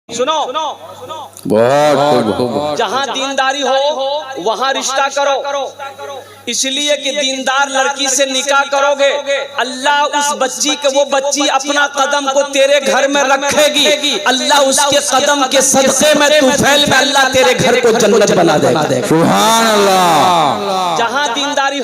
सुनो बहुत जहाँ दीनदारी हो वहाँ रिश्ता करो, इसलिए कि दीनदार लड़की से निकाह करोगे अल्लाह उस बच्ची के वो बच्ची अपना कदम को तेरे घर में रखेगी, अल्लाह उसके कदम के सदक़े में तुफैल में अल्लाह तेरे घर को जन्नत बना देगा। सुभान अल्लाह। जहाँ दीनदारी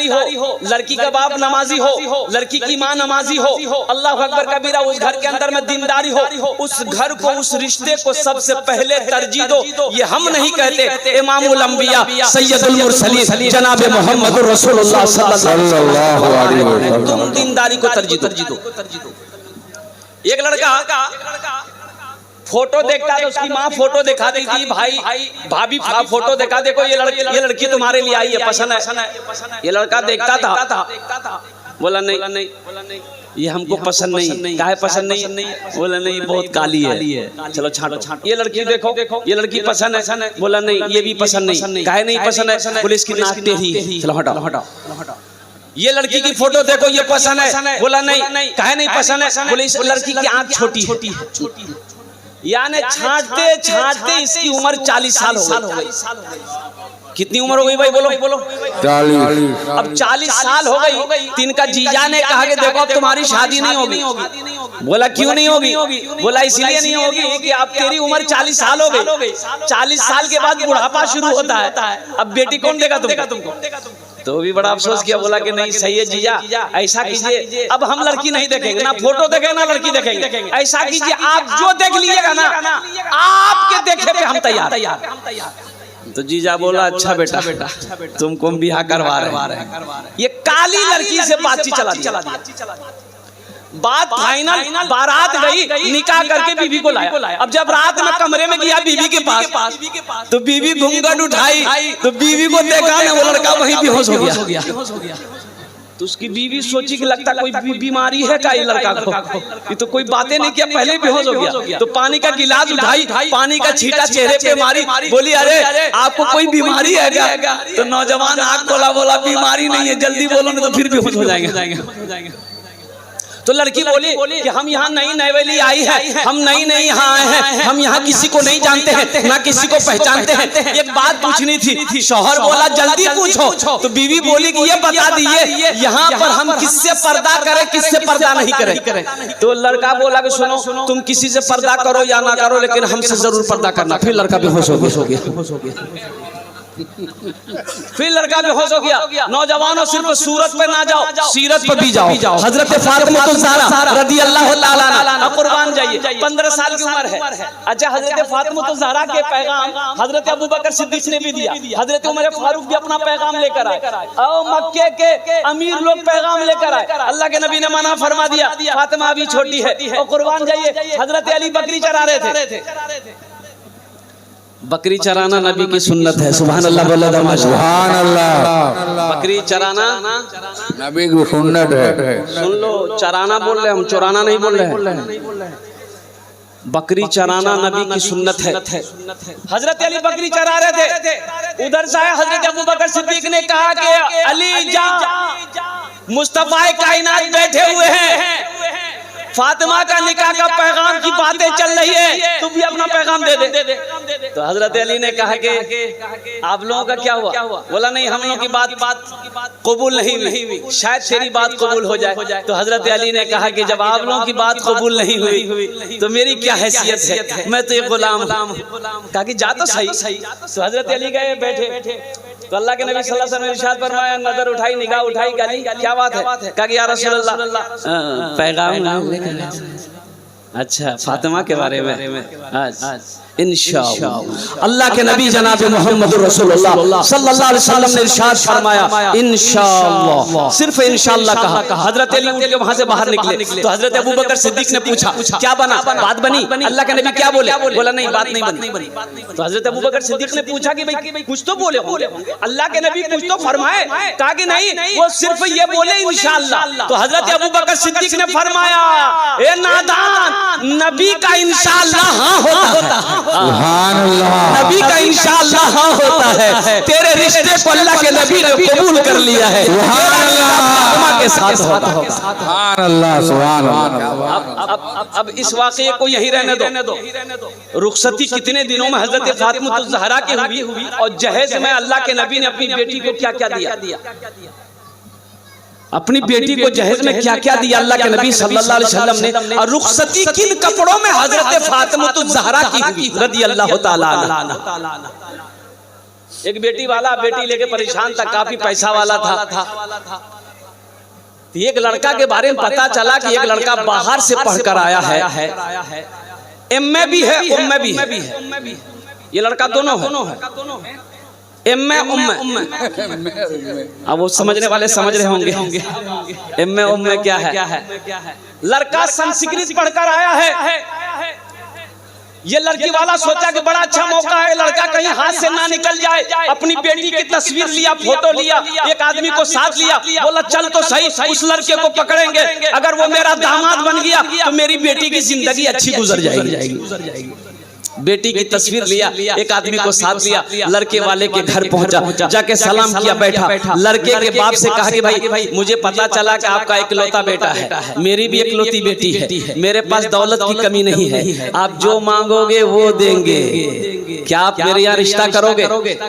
हो, लड़की का बाप नमाजी हो, लड़की की माँ नमाजी हो, अल्लाह अकबर कबीरा, उस घर के अंदर में दीनदारी हो, उस घर को उस रिश्ते को सबसे पहले तरजीह दो। ये हम नहीं कहते, इमामुल अंबिया सैयदुल मुरसलीन जनाब मोहम्मद रसूलुल्लाह सल्लल्लाहु अलैहि वसल्लम, तुम दीनदारी को तरजीह दो। एक लड़का फोटो देखता है, उसकी माँ फोटो दिखा देती, भाई भाभी फोटो दिखा, देखो ये लड़की तुम्हारे लिए आई है, पसंद है। ये लड़का देखता था, बोला नहीं ये हमको पसंद नहीं। काहे पसंद नहीं? बोला नहीं बहुत काली है, चलो छांटो। ये लड़की देखो, ये लड़की पसंद है। बोला नहीं ये भी पसंद नहीं। काहे नहीं पसंद है? बोले इसकी नाक टेढ़ी है, चलो हटाओ। ये लड़की की फोटो देखो, ये पसंद है। बोला नहीं काहे नहीं पसंद है? बोले इस लड़की की आँख छोटी है। यानी छांटते इसकी उम्र 40 साल हो गई। कितनी उम्र हो गई भाई? बोलो 40। अब 40 साल हो गई। तिनका जीजा ने कहा कि देखो अब तुम्हारी शादी नहीं होगी। बोला क्यों नहीं होगी? बोला इसलिए नहीं होगी कि अब तेरी उम्र 40 साल हो गई। 40 साल के बाद बुढ़ापा शुरू होता है, अब बेटी कौन देगा तुमको? तो भी बड़ा अफसोस किया, बोला कि नहीं सही है जीजा, ऐसा कीजिए अब हम लड़की नहीं देखेंगे, ना फोटो देखेंगे ना लड़की देखेंगे। ऐसा कीजिए आप जो देख लीजिएगा ना, आपके देखे पे हम तैयार। तो जीजा बोला अच्छा बेटा तुमको हम बियाह करवा रहे हैं। ये काली लड़की से बातचीत चला दिया। बात फाइनल, बारात गई, निकाह करके बीवी को लाया। अब जब रात में कमरे में गया बीवी के पास, तो बीवी घूंघट उठाई, तो बीवी को देखा ना, वो लड़का वहीं बेहोश हो गया। तो उसकी बीवी सोची कि लगता कोई बीमारी है क्या ये लड़का को, ये तो कोई बातें नहीं किया, पहले बेहोश हो गया। तो पानी का गिलास उठाई, पानी का छींटा चेहरे पे मारी, बोली अरे आपको कोई बीमारी है क्या? तो नौजवान आग बोला बीमारी नहीं है, जल्दी बोलो नहीं तो फिर बेहोश हो जाएंगे। तो लड़की बोली कि हम यहाँ नई नवेली आई है, हम नई यहाँ आए हैं, हम यहाँ किसी को नहीं जानते हैं, ना किसी को पहचानते हैं। एक बात पूछनी थी। शौहर बोला जल्दी पूछो। तो बीवी बोली कि ये बता दीजिए यहाँ पर हम किससे पर्दा करें, किससे पर्दा नहीं करें? तो लड़का बोला कि सुनो तुम किसी से पर्दा करो या ना करो, लेकिन हमसे जरूर पर्दा करना। फिर लड़का बेहोश हो गया। फिर लड़का बेहोश हो गया। नौजवानों सिर्फ सूरत पे ना जाओ, सीरत पे भी जाओ। हजरत फातिमा ज़हरा रज़ियल्लाहु ताला अन्हा कुर्बान जाइए, 15 साल की उम्र है। अच्छा हजरत फातिमा ज़हरा के पैगाम हजरत अबू बकर सिद्दीक ने भी दिया, हजरत उमर फारूक भी अपना पैगाम लेकर आए, और मक्के के अमीर लोग पैगाम लेकर आए। अल्लाह के नबी ने मना फरमा दिया, फातिमा अभी छोटी है और कुर्बान जाइए। हजरत अली बकरी चरा रहे थे। बकरी चराना नबी की सुन्नत है। सुभान अल्लाह बोला, सुभान अल्लाह। बकरी चराना नबी की सुन्नत है। सुन लो, चराना बोल रहे, हम चुराना नहीं बोल रहे हैं। बकरी चराना नबी की सुन्नत है। हजरत अली बकरी चरा रहे थे, उधर से हजरत अबू बकर सिद्दीक ने कहा कि अली जा, मुस्तफा कायनात बैठे हुए हैं, फातिमा का निकाह का पैगाम की बातें चल रही है, तू भी अपना पैगाम दे दे। तो हजरत अली ने कहा कि आप लोगों का क्या हुआ? बोला नहीं हम लोगों की बात कबूल नहीं हुई, शायद तेरी बात कबूल हो जाए। तो हजरत अली ने कहा कि जब आप लोगों की बात कबूल नहीं हुई तो मेरी क्या हैसियत है, मैं तो एक गुलाम हूं। कहा कि जा तो सही। तो हजरत अली गए बैठे, तो अल्लाह के नबी सल्लल्लाहु अलैहि वसल्लम ने इरशाद फरमाया, नजर उठाई, निगाह उठाई, क्या बात है? कहा कि या रसूल अल्लाह पैगाम। अच्छा फातिमा के बारे में इंशाअल्लाह अल्लाह के नबी जनाब मोहम्मद रसूलुल्लाह सल्लल्लाहु अलैहि वसल्लम ने इरशाद फरमाया इंशाअल्लाह, सिर्फ इंशाअल्लाह कहा। हजरत अली उठ के वहां से बाहर निकले, तो हजरत अबू बकर सिद्दीक ने पूछा क्या बना, बात बनी? अल्लाह के नबी क्या बोले? बोला नहीं बात नहीं बनी। तो हजरत अबू बकर सिद्दीक ने पूछा कि भाई कुछ तो बोले होंगे, अल्लाह के नबी कुछ तो फरमाए? कहा कि नहीं, वो सिर्फ ये बोले इंशाअल्लाह। तो हजरत अबू बकर सिद्दीक ने फरमाया ए नादान, नबी का इंशाअल्लाह हां होता। सुभान अल्लाह। नबी का इंशाअल्लाह हाँ होता है। तेरे रिश्ते को अल्लाह के नबी ने कबूल कर लिया है। सुभान अल्लाह के साथ होगा। सुभान अल्लाह सुभान अल्लाह। अब इस वाक़ये को यही रहने दो। रुखसती कितने दिनों में हजरत फातिमा ज़हरा की हुई और जहेज में अल्लाह के नबी ने अपनी बेटी को क्या क्या दिया, अपनी बेटी को जहेज में क्या क्या दिया अल्लाह के नबी सल्लल्लाहु अलैहि वसल्लम ने। और रुखसती किन कपड़ों में हजरत फातिमा ज़हरा की हुई रज़ी अल्लाह तआला अन्हा। एक बेटी वाला बेटी लेके परेशान था, काफी पैसा वाला था। एक लड़का के बारे में पता चला कि एक लड़का बाहर से पढ़कर आया है, एमए भी है उम्मे भी है। ये लड़का दोनों है, एमए उम्मे। अब वो समझने वाले समझ रहे होंगे एमए उम्मे क्या है। लड़का संस्कृत पढ़कर आया है। ये लड़की वाला सोचा कि बड़ा अच्छा मौका है, लड़का कहीं हाथ से ना निकल जाए। अपनी बेटी की तस्वीर लिया, फोटो लिया, एक आदमी को साथ लिया, बोला चल तो सही उस लड़के को पकड़ेंगे, अगर वो मेरा दामाद बन गया तो मेरी बेटी की जिंदगी अच्छी गुजर जाएगी। बेटी की तस्वीर लिया, एक आदमी को साथ लिया, लड़के वाले के घर पहुंचा, जाके सलाम किया, बैठा। लड़के के बाप से कहा कि भाई मुझे पता चला कि आपका इकलौता बेटा है, मेरी भी इकलौती बेटी है, मेरे पास दौलत की कमी नहीं है, आप जो मांगोगे वो देंगे, क्या आप मेरे यहाँ रिश्ता करोगे?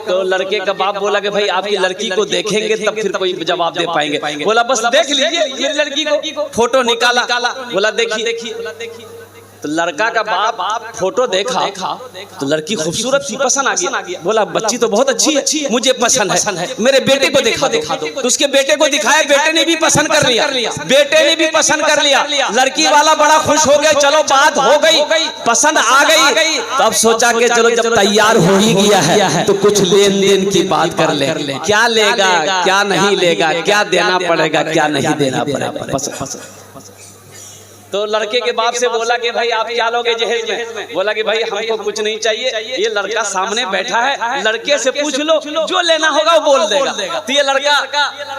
तो लड़के का बाप बोला कि भाई आपकी लड़की को देखेंगे तब फिर कोई जवाब दे पाएंगे। बोला बस देख लीजिए ये लड़की को। फोटो निकाला, बोला देखिए। तो लड़का का बाप फोटो देखा तो लड़की खूबसूरत थी, पसंद आ गया। बोला बच्ची तो बहुत अच्छी है, मुझे पसंद है, मेरे बेटे को दिखा दो। तो उसके बेटे को दिखाया, बेटे ने भी पसंद कर लिया, लड़की वाला बड़ा खुश हो गया। चलो बात हो गई, पसंद आ गई। तब सोचा कि चलो जब तैयार हो ही गया है तो कुछ लेन देन की बात कर ले, क्या लेगा क्या नहीं लेगा, क्या देना पड़ेगा क्या नहीं देना पड़ेगा। तो लड़के के बाप से बोला कि भाई आप क्या लोगे जहेज में? बोला कि भाई हमको कुछ नहीं चाहिए, ये लड़का सामने बैठा है, लड़के से पूछ लो, जो लेना होगा वो बोल देगा। तो ये लड़का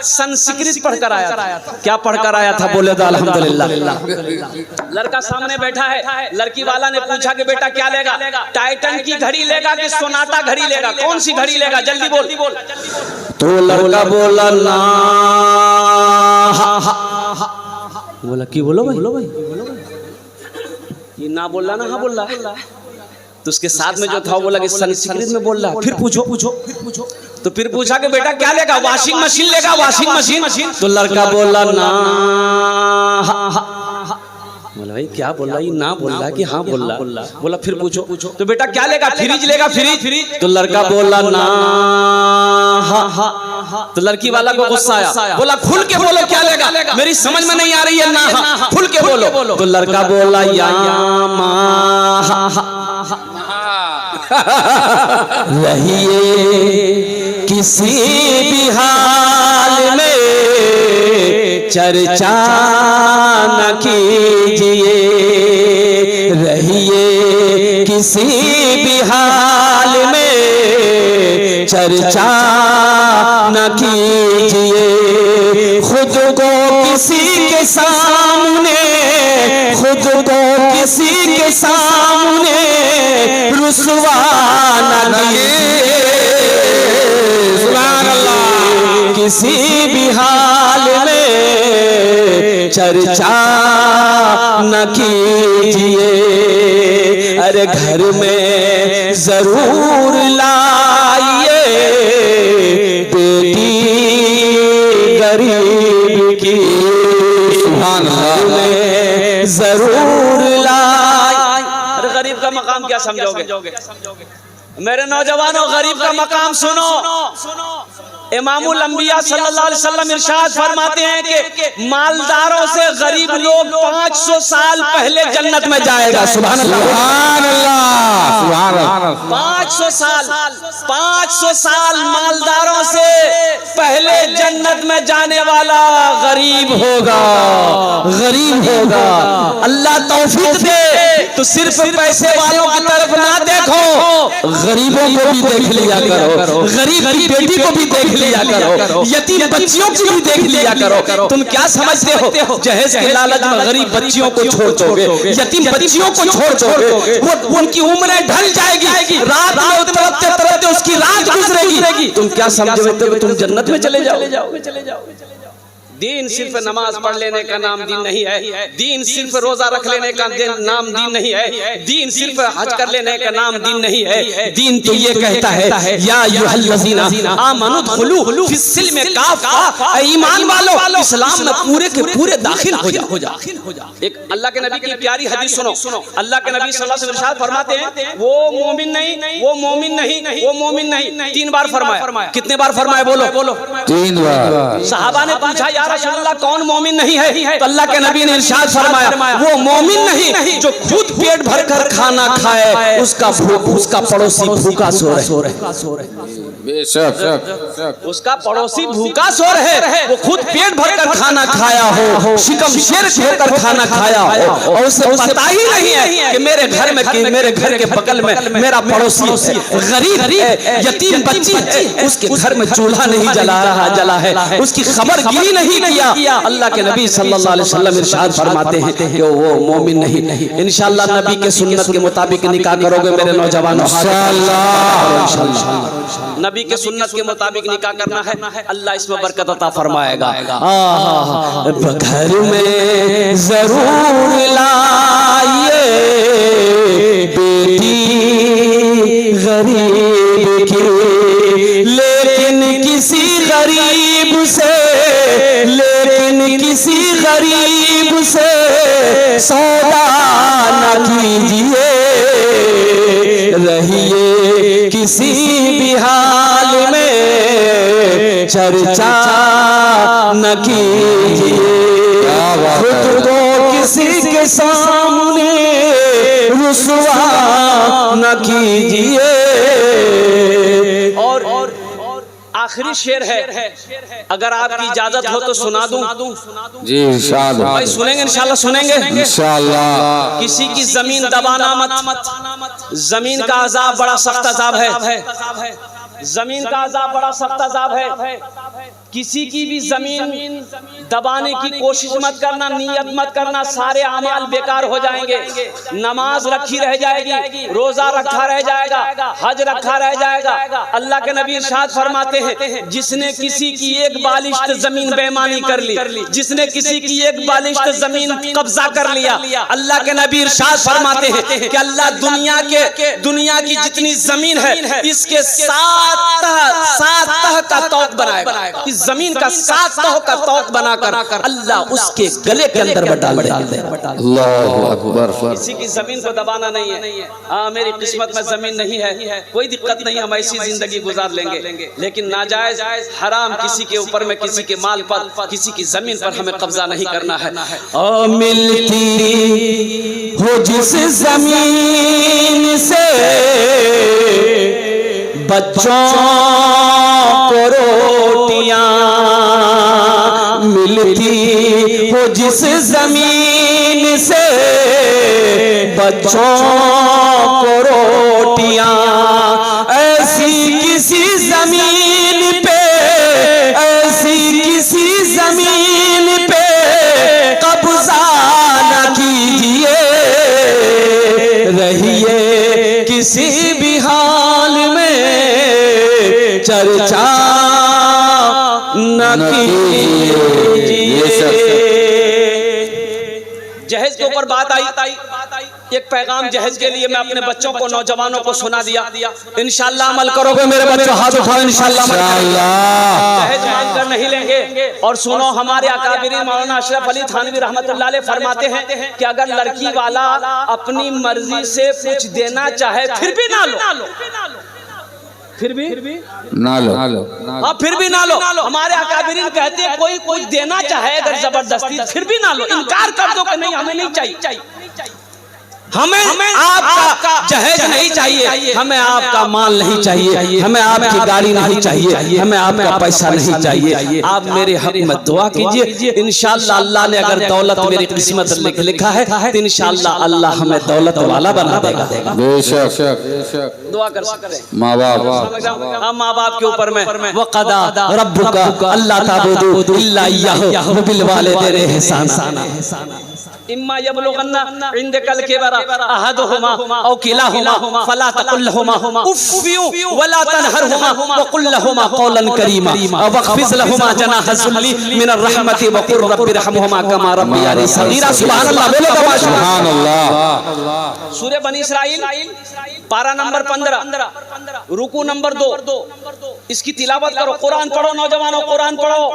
संस्कृत पढ़कर आया था। क्या पढ़कर आया था? बोले तो अल्हम्दुलिल्लाह। लड़का सामने बैठा है, लड़की वाला ने पूछा कि बेटा क्या लेगा? टाइटन की घड़ी लेगा कि सोनाटा घड़ी लेगा? कौन सी घड़ी लेगा जल्दी बोल। तो लड़का बोला ना। बोला की बोलो भाई, ये ना बोल रहा ना हाँ बोल रहा। तो उसके साथ में जो था वो बोला कि संस्कृत में बोल रहा। फिर पूछो। तो फिर पूछा कि बेटा क्या लेगा? वॉशिंग मशीन लेगा, वॉशिंग मशीन। तो लड़का बोला ना। बोला भाई क्या बोल रहा है? ना बोल रहा कि हाँ बोल रहा। बोला फिर पूछो। तो बेटा क्या लेगा? फ्रिज लेगा, फ्रिज। तो लड़का बोला ना। तो लड़की वाला को गुस्सा आया, बोला खुल के बोलो क्या लेगा, मेरी समझ में नहीं आ रही है ना, खुल के बोलो। तो लड़का बोला या रहिए किसी भी हाल में चर्चा न कीजिए, रहिए किसी भी हाल में चर्चा न कीजिए, खुद को किसी के सामने रुसवा न कीजिए। सुभान अल्लाह। किसी भी हाल में चर्चा न कीजिए, अरे घर में जरूर लाइए बेटी गरीब की, घर में जरूर लाइए। अरे गरीब का मकाम क्या समझोगे? मेरे नौजवानों गरीब का मकाम सुनो। इमामुल अंबिया सल्लल्लाहु अलैहि वसल्लम इरशाद फरमाते हैं कि मालदारों से गरीब लोग 500 साल पहले जन्नत में जाएगा। सुभान अल्लाह। 500 साल मालदारों से पहले जन्नत में जाने वाला गरीब होगा। अल्लाह तौफीक दे तो सिर्फ पैसे वालों की तरफ ना देखो, गरीबों को भी देख लिया करो, गरीब की बेटी को भी देख लिया करो, यतीम बच्चियों को भी देख लिया करो। तुम क्या समझते हो जहेज के लालच में गरीब बच्चियों को छोड़ दोगे, यतीम बच्चियों को छोड़ दोगे, वो उनकी उम्रें ढल जाएगी, रात में तरफते तरफते उसकी रात गुजरेगी। तुम क्या समझते हो तुम जन्नत में चले जाओगे? दीन सिर्फ नमाज पढ़ लेने का नाम दीन नहीं है, दीन सिर्फ रोजा रख लेने का नाम दीन नहीं है, दीन सिर्फ हज कर लेने का नाम दीन नहीं है। दीन तो ये कहता है या अय्युहल्लज़ीना आमनू दुखुलू फिस्सिल्म काफ़ा, ईमान वालों इस्लाम में पूरे के पूरे दाखिल हो जाओ। एक अल्लाह के नबी की प्यारी हदीस सुनो। अल्लाह के नबी सल्लल्लाहु अलैहि वसल्लम इरशाद फरमाते हैं वो मोमिन नहीं, वो मोमिन नहीं, वो मोमिन नहीं। 3 बार फरमाया। कितने बार फरमाया? बोलो 3 बार। सहाबा ने पूछा या रसूल अल्लाह कौन मोमिन नहीं है? तो अल्लाह के नबी ने इरशाद फरमाया वो मोमिन नहीं जो खुद पेट भरकर खाना खाए, उसका पड़ोसी भूखा सो रहे। बेशक उसका पड़ोसी भूखा सो रहे, वो खुद पेट भरकर खाना खाया हो, शिकम शेर होकर खाना खाया हो, और उसे पता ही नहीं है कि मेरे घर के बगल में मेरा पड़ोसी गरीब यतीम बच्ची है, उसके घर में चूल्हा नहीं जला है, उसकी खबर गिरी नहीं किया। अल्लाह के नबी सल्लल्लाहु अलैहि वसल्लम इरशाद फरमाते हैं कि वो मोमिन नहीं। इंशाअल्लाह नबी के सुन्नत के मुताबिक निकाह करोगे मेरे नौजवानों, नबी के सुन्नत के मुताबिक निकाह करना है, अल्लाह इसमें बरकत अता फरमाएगा। घर में जरूर लाइए बेटी गरीब की, लेकिन किसी गरीब से सौदा न कीजिए, रहिए किसी भी हाल में चर्चा न कीजिए, खुद को किसी के सामने रुसवा न कीजिए। और आखिरी शेर है, अगर आपकी इजाजत हो तो सुना दूं? जी इंशाअल्लाह। भाई सुनेंगे इंशाअल्लाह? सुनेंगे इंशाअल्लाह। किसी की जमीन दबाना मत, जमीन का अजाब बड़ा सख्त अजाब है, जमीन का अजाब बड़ा सख्त अजाब है। किसी की भी जमीन दबाने की कोशिश मत करना, नियत मत करना, सारे अमाल बेकार हो जाएंगे। नमाज रखी रह जाएगी, रोजा रखा रह जाएगा, हज रखा रह जाएगा। अल्लाह के नबी इरशाद फरमाते हैं जिसने किसी की एक बालिश्त जमीन बेईमानी कर ली, जिसने किसी की एक बालिश्त जमीन कब्जा कर लिया, अल्लाह के नबी इरशाद फरमाते हैं कि अल्लाह दुनिया की जितनी जमीन है इसके 7 तह का तौक बनाएगा। इस जमीन का 7 तह का तौक बनाकर अल्लाह उसके गले के अंदर डाल दे। अल्लाहु अकबर। किसी की जमीन को दबाना नहीं है। मेरी किस्मत में जमीन नहीं है, कोई दिक्कत नहीं, हम ऐसी जिंदगी गुजार लेंगे, लेकिन नाजायज हराम किसी के ऊपर में, किसी के माल पर, किसी की जमीन पर हमें कब्जा नहीं करना है। मिलती हो जिस जमीन से बच्चों को रोटियां, मिलती हो जिस जमीन से बच्चों को रोटियां, ऐसी किसी जमीन पे, ऐसी किसी जमीन पे कब्जा न कीजिए, रहिए किसी भी हाल में चर्चा न कीजिए। जहेज के ऊपर बात आई, एक पैगाम जहेज के लिए मैं अपने बच्चों को, नौजवानों को सुना दिया। इंशाअल्लाह अमल करोगे मेरे बच्चों? हाथ उठाओ इंशाअल्लाह। जहेज मांग कर नहीं लेंगे। और सुनो, हमारे अकाबिरीन मौलाना अशरफ अली थानवी रहमतुल्लाह अलैह फरमाते हैं कि अगर लड़की वाला अपनी मर्जी से कुछ देना चाहे फिर भी ना लो, फिर भी ना लो, हाँ फिर भी ना लो। हमारे अकाबिरीन कहते हैं कोई कुछ देना चाहे अगर जबरदस्ती, फिर भी ना लो, इनकार कर दो कि नहीं हमें नहीं चाहिए। हमें आपका जहेज नहीं चाहिए, हमें आपका माल नहीं चाहिए, हमें आपकी गाड़ी नहीं चाहिए, हमें आपका पैसा नहीं चाहिए। आप मेरे हक में दुआ कीजिए, इंशाअल्लाह अल्लाह ने अगर दौलत मेरी किस्मत में लिखा है तो इंशाअल्लाह अल्लाह हमें दौलत वाला बना देगा। बेशक दुआ कर सकते हैं माँ बाप, माँ बाप के ऊपर में वक़दा रब्बुका अल्ला ताबुदू इल्ला इय्याहु व बिल वालिदैनि इहसाना। इम्मा यबलुगन्ना इंदकल किबरा अहदुहुमा औ किलाहुमा फला तकुल लहुमा उफ़्फ़ियु वला तनहरहुमा व कुल लहुमा क़ौलन करीमा वख़्फ़िज़ लहुमा जनाह ज़ुल्ली मिनर रहमति व क़ुर रब्बिरहमहुमा कमा रब्बियानी सग़ीरा। सुभान अल्लाह, बोलो सुभान अल्लाह। सूरह बनी इस्राइल पारा नंबर 15 रुकू नंबर 2, इसकी तिलावत करो, कुरान पढ़ो नौजवानों, कुरान पढ़ो।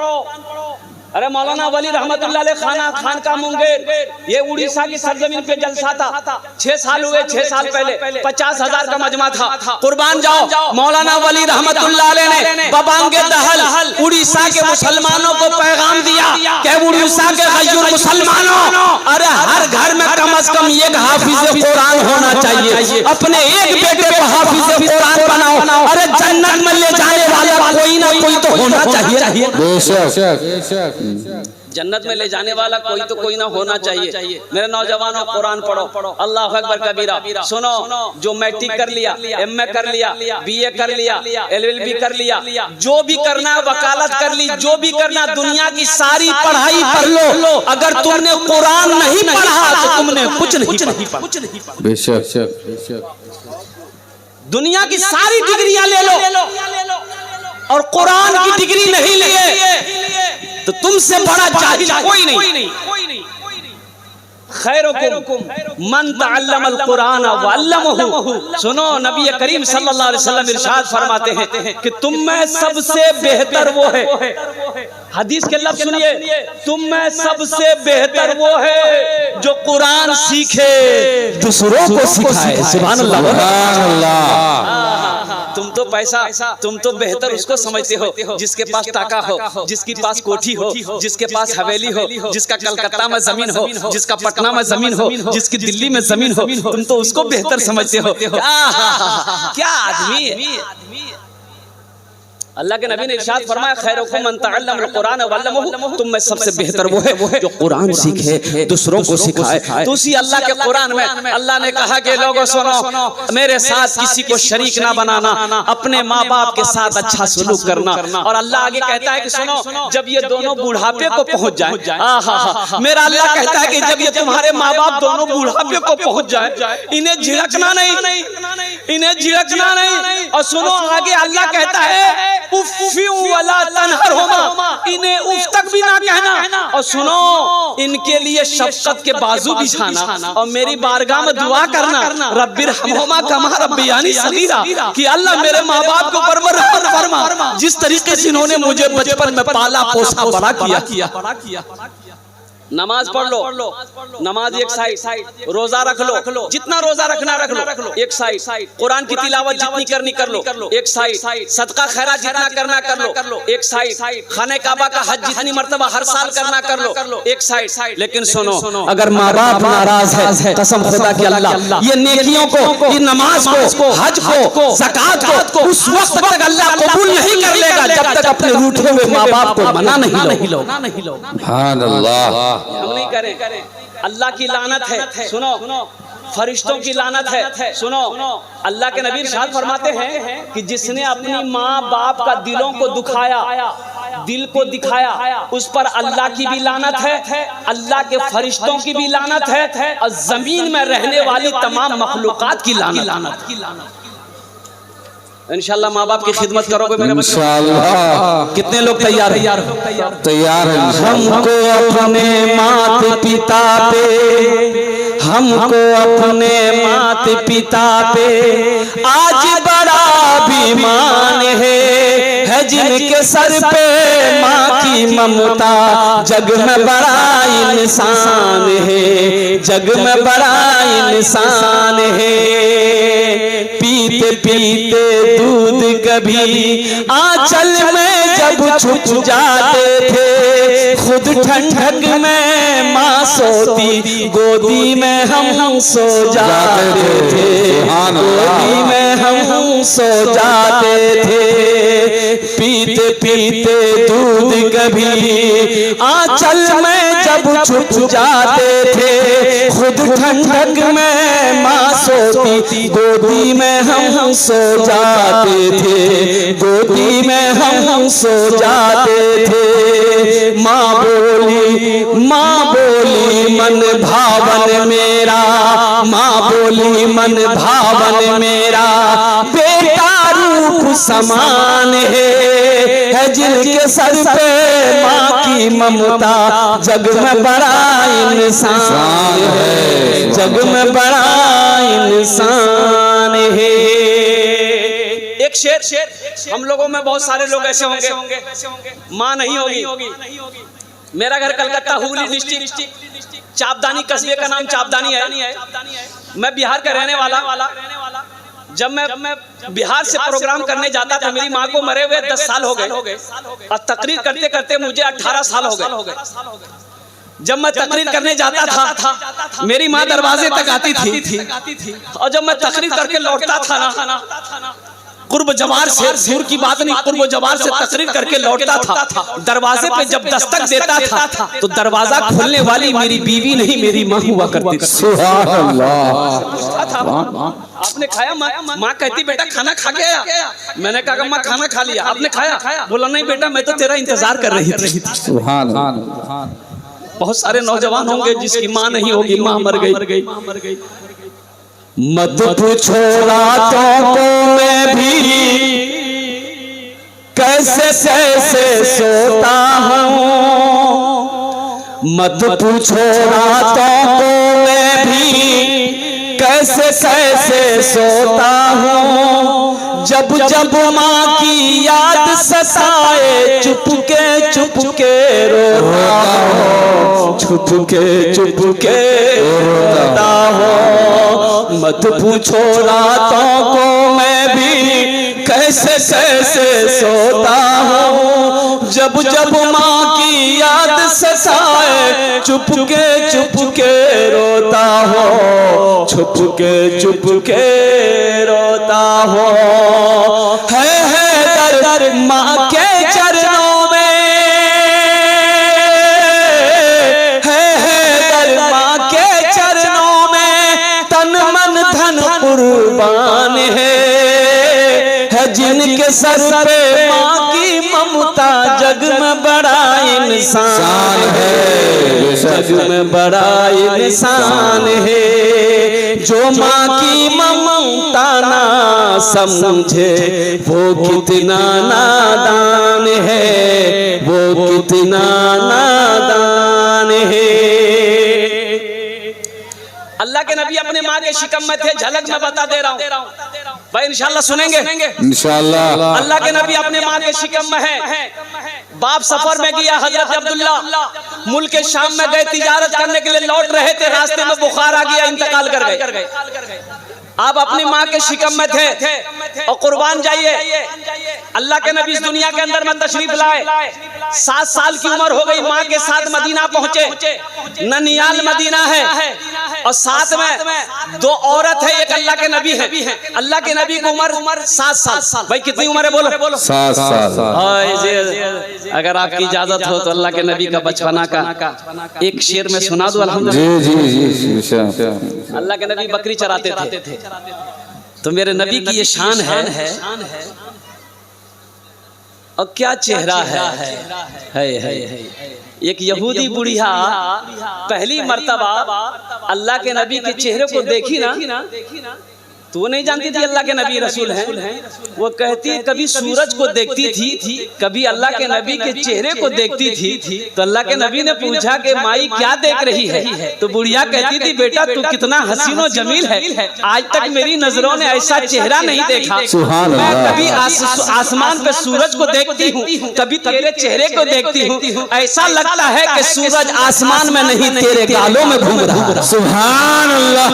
अरे मौलाना वली रहमतुल्लाह अलैह खान का मुंगेर, ये उड़ीसा की सरजमीन पे जलसा था। 6 साल हुए, 6 साल पहले 50,000 का मजमा था। कुर्बान जाओ, मौलाना वली रहमतुल्लाह अलैह ने बबांगे दहल उड़ीसा के मुसलमानों को पैगाम दिया कि उड़ीसा के गयूर मुसलमानों, अरे हर घर में कम से कम एक हाफिज कुरान होना चाहिए। अपने एक बेटे को हाफिज कुरान बनाओ। अरे जन्नत में ले जाने वाला कोई ना कोई तो होना चाहिए। जन्नत में ले जाने वाला कोई ना होना चाहिए। मेरे नौजवानों, कुरान पढ़ो, अल्लाह अकबर कबीरा। सुनो, जो मैट्रिक कर लिया, एमए कर लिया, बीए कर लिया, एलएलबी कर लिया, जो भी करना है, वकालत कर ली, जो भी करना, दुनिया की सारी पढ़ाई कर लो, अगर तुमने कुरान नहीं पढ़ा तो तुमने कुछ नहीं पढ़ा। बेशक दुनिया की सारी डिग्रियां ले लो और कुरान की डिग्री नहीं लिए तो तुमसे बड़ा जाहिल कोई नहीं। खैरुकुम मन तअल्लमल कुरान व अल्लमहु। सुनो, नबी करीम सल्लल्लाहु अलैहि वसल्लम इरशाद फरमाते हैं कि तुम में सबसे बेहतर वो है, हदीस के लफ्ज़ सुनिए, तुम में सबसे बेहतर वो है जो कुरान सीखे दूसरों को सिखाए। सुभान अल्लाह। तुम तो बेहतर उसको समझते हो जिसके पास टाका हो, जिसके पास कोठी हो, जिसके पास हवेली हो, जिसका कलकत्ता में जमीन हो, जिसका पटना में जमीन हो, जिसकी दिल्ली में जमीन हो, तुम तो उसको बेहतर समझते हो। क्या आदमी है। अल्लाह के नबी ने इरशाद फरमाया, खैरुकुम मन तअल्लमल कुरान व अल्लमहु। तुम में सबसे बेहतर वो है जो कुरान सीखे दूसरों को सिखाए। तो उसी अल्लाह के कुरान में अल्लाह ने कहा कि लोगों सुनो, मेरे साथ किसी को शरीक ना बनाना, अपने माँ बाप के साथ अच्छा सलूक करना। और अल्लाह आगे कहता है कि सुनो, जब ये दोनों बुढ़ापे को पहुंच जाए, मेरा अल्लाह कहता है कि जब ये तुम्हारे माँ बाप दोनों बुढ़ापे को पहुंच जाए, इन्हें झिड़कना नहीं, इन्हें झिड़कना नहीं। और सुनो, आगे अल्लाह कहता है उफ़्फ़ियु वला तनहरहुमा, इन्हें उफ़ तक भी ना कहना। और सुनो, इनके लिए शफ़क़त के बाजू बिछाना और मेरी बारगाह में दुआ करना, रब्बिरहमहुमा कमा रब्बियानी सग़ीरा, कि अल्लाह मेरे माँ बाप के ऊपर रहमत फरमा, जिस तरीके से इन्होंने मुझे बचपन में पाला पोसा बड़ा किया। नमाज पढ़ लो, नमाज एक साइड, रोजा रख लो, जितना रोजा रखना रख लो एक साइड, कुरान की तिलावत जितनी करनी कर लो एक साइड, सदका खैरा जितना करना कर लो एक साइड, खाने काबा का हज जितनी मर्तबा हर साल करना कर लो एक साइड। लेकिन सुनो, अगर माँ बाप नाराज है, कसम खुदा की अल्लाह ये नेकियों को, ये नमाज को, हज को, ज़कात को उस वक्त तक अल्लाह कबूल नहीं कर लेगा जब तक अपने रूठे हुए माँ बाप को मना नहीं लो। सुभान अल्लाह। हम नहीं करें, अल्लाह की लानत है। सुनो, फरिश्तों की लानत है। सुनो, अल्लाह के नबी इरशाद फरमाते हैं कि जिसने अपनी माँ बाप का दिलों को दुखाया, दिल को दिखाया, उस पर अल्लाह की भी लानत है, अल्लाह के फरिश्तों की भी लानत है, और जमीन में रहने वाली तमाम मखलूकात की लानत। इंशाल्लाह माँ बाप की खिदमत करोगे मेरे बच्चों? इंशाल्लाह। कितने लोग तैयार हैं? हमको अपने माता पिता पे, हमको अपने माता पिता पे आज बड़ा अभिमान है जिनके सर पे माँ की ममता, जग में बड़ा इंसान है, जग में बड़ा इंसान है। पीते पीते दूध कभी आंचल में जब छुप जाते थे, खुद ठंडक में माँ सोती, गोदी में हम सो जाते थे, गोदी में हम सो जाते थे। पीते पीते दूध कभी आंचल में जब छुप जाते थे, खुद ठंडक में माँ सोती, गोदी में हम सो जाते थे, गोदी में हम सो जाते थे। माँ बोली मन भावन मेरा, माँ बोली मन भावन मेरा, बेटा रूप समान है जिनके सर पे माँ की ममता, जग में बड़ा इंसान है, जग में बड़ा इंसान है। एक शेर हम लोगों में बहुत सारे लोग ऐसे होंगे माँ नहीं होगी। मेरा घर कलकत्ता हुगली डिस्ट्रिक्ट चापदानी कस्बे का नाम चापदानी है। मैं बिहार का रहने वाला। जब मैं बिहार से प्रोग्राम करने जाता था, मेरी माँ को मरे हुए 10 साल हो गए और तकरीर करते करते मुझे 18 साल हो गए। जब मैं तकरीर करने जाता था मेरी माँ दरवाजे तक आती थी और जब मैं तकरीर करके लौटता था ना, कुर्ब जवार से, दूर की बात नहीं, कुर्ब जवार से तकरीर करके लौटता था, दरवाजे पे जब दस्तक देता था तो दरवाजा खोलने वाली मेरी बीवी नहीं, मेरी माँ हुआ करती थी। सुभान अल्लाह। आपने खाया? माँ कहती बेटा खाना खा गया। मैंने कहा माँ खाना खा लिया। आपने खाया? बोला नहीं बेटा मैं तो तेरा इंतजार कर रही थी। सुभान अल्लाह। बहुत सारे नौजवान होंगे जिसकी माँ नहीं होगी, माँ मर गई। मत पूछो रातों को मैं भी कैसे सोता हूँ, मत पूछो रातों को मैं भी कैसे सोता हूँ। जब जब माँ की याद सताए चुपके रोता हूँ, चुपके रोता हूँ। मत पूछो रातों को मैं भी कैसे सोता हूँ। जब जब माँ की याद सताए चुपके रोता हूँ, चुपके रोता हूँ। है दर्द माँ के चरणों में, है दर्द माँ के चरणों में, तन मन धन कुर्बान है जिनके सर पे माँ की ममता, जग में बड़ा इंसान है, जग में बड़ा इंसान है। जो माँ की ममता ना समझे वो कितना नादान है, वो कितना नादान है। अल्लाह के नबी अपने माँ के शिकम में थे, झलक में बता दे रहा हूँ भाई, इंशाल्लाह सुनेंगे इंशाल्लाह। अल्लाह के नबी अपने माँ के शिकम में है। बाप सफर में गया, हजरत अब्दुल्ला मुल्क शाम में गए, तिजारत करने के लिए लौट रहे थे, रास्ते में बुखार आ गया, इंतकाल कर गए। आप अपनी माँ के शिकम में थे और कुर्बान जाइए। अल्लाह के नबी इस दुनिया के अंदर में तशरीफ लाए, 7 साल की उम्र हो गई, माँ के साथ मदीना पहुंचे। ननियाल मदीना है और साथ में 2 औरत है, एक अल्लाह के नबी है। अल्लाह के नबी की उम्र 7 साल। भाई कितनी उम्र है बोलो? 7 साल। अगर आपकी इजाजत हो तो अल्लाह के नबी का बचपना का एक शेर में सुना दूं। अल्हम्दुलिल्लाह। जी। अल्लाह के नबी बकरी चराते थे तो मेरे नबी की ये शान है और क्या चेहरा है। एक यहूदी बुढ़िया पहली मर्तबा अल्लाह के नबी के चेहरे को देखी ना, तो वो नहीं जानती थी अल्लाह के नबी रसूल हैं। वो कहती है कभी सूरज को देखती थी, कभी अल्लाह के नबी के चेहरे को देखती थी। तो अल्लाह के नबी ने पूछा कि माई क्या देख रही है? तो बुढ़िया कहती थी बेटा तू कितना हसीन और जमील है, आज तक मेरी नजरों ने ऐसा चेहरा नहीं देखा। मैं कभी आसमान पे सूरज को देखती हूँ, कभी तेरे चेहरे को देखती हूँ, ऐसा लगता है कि सूरज आसमान में नहीं तेरे गालों में घूम रहा है। सुभान अल्लाह।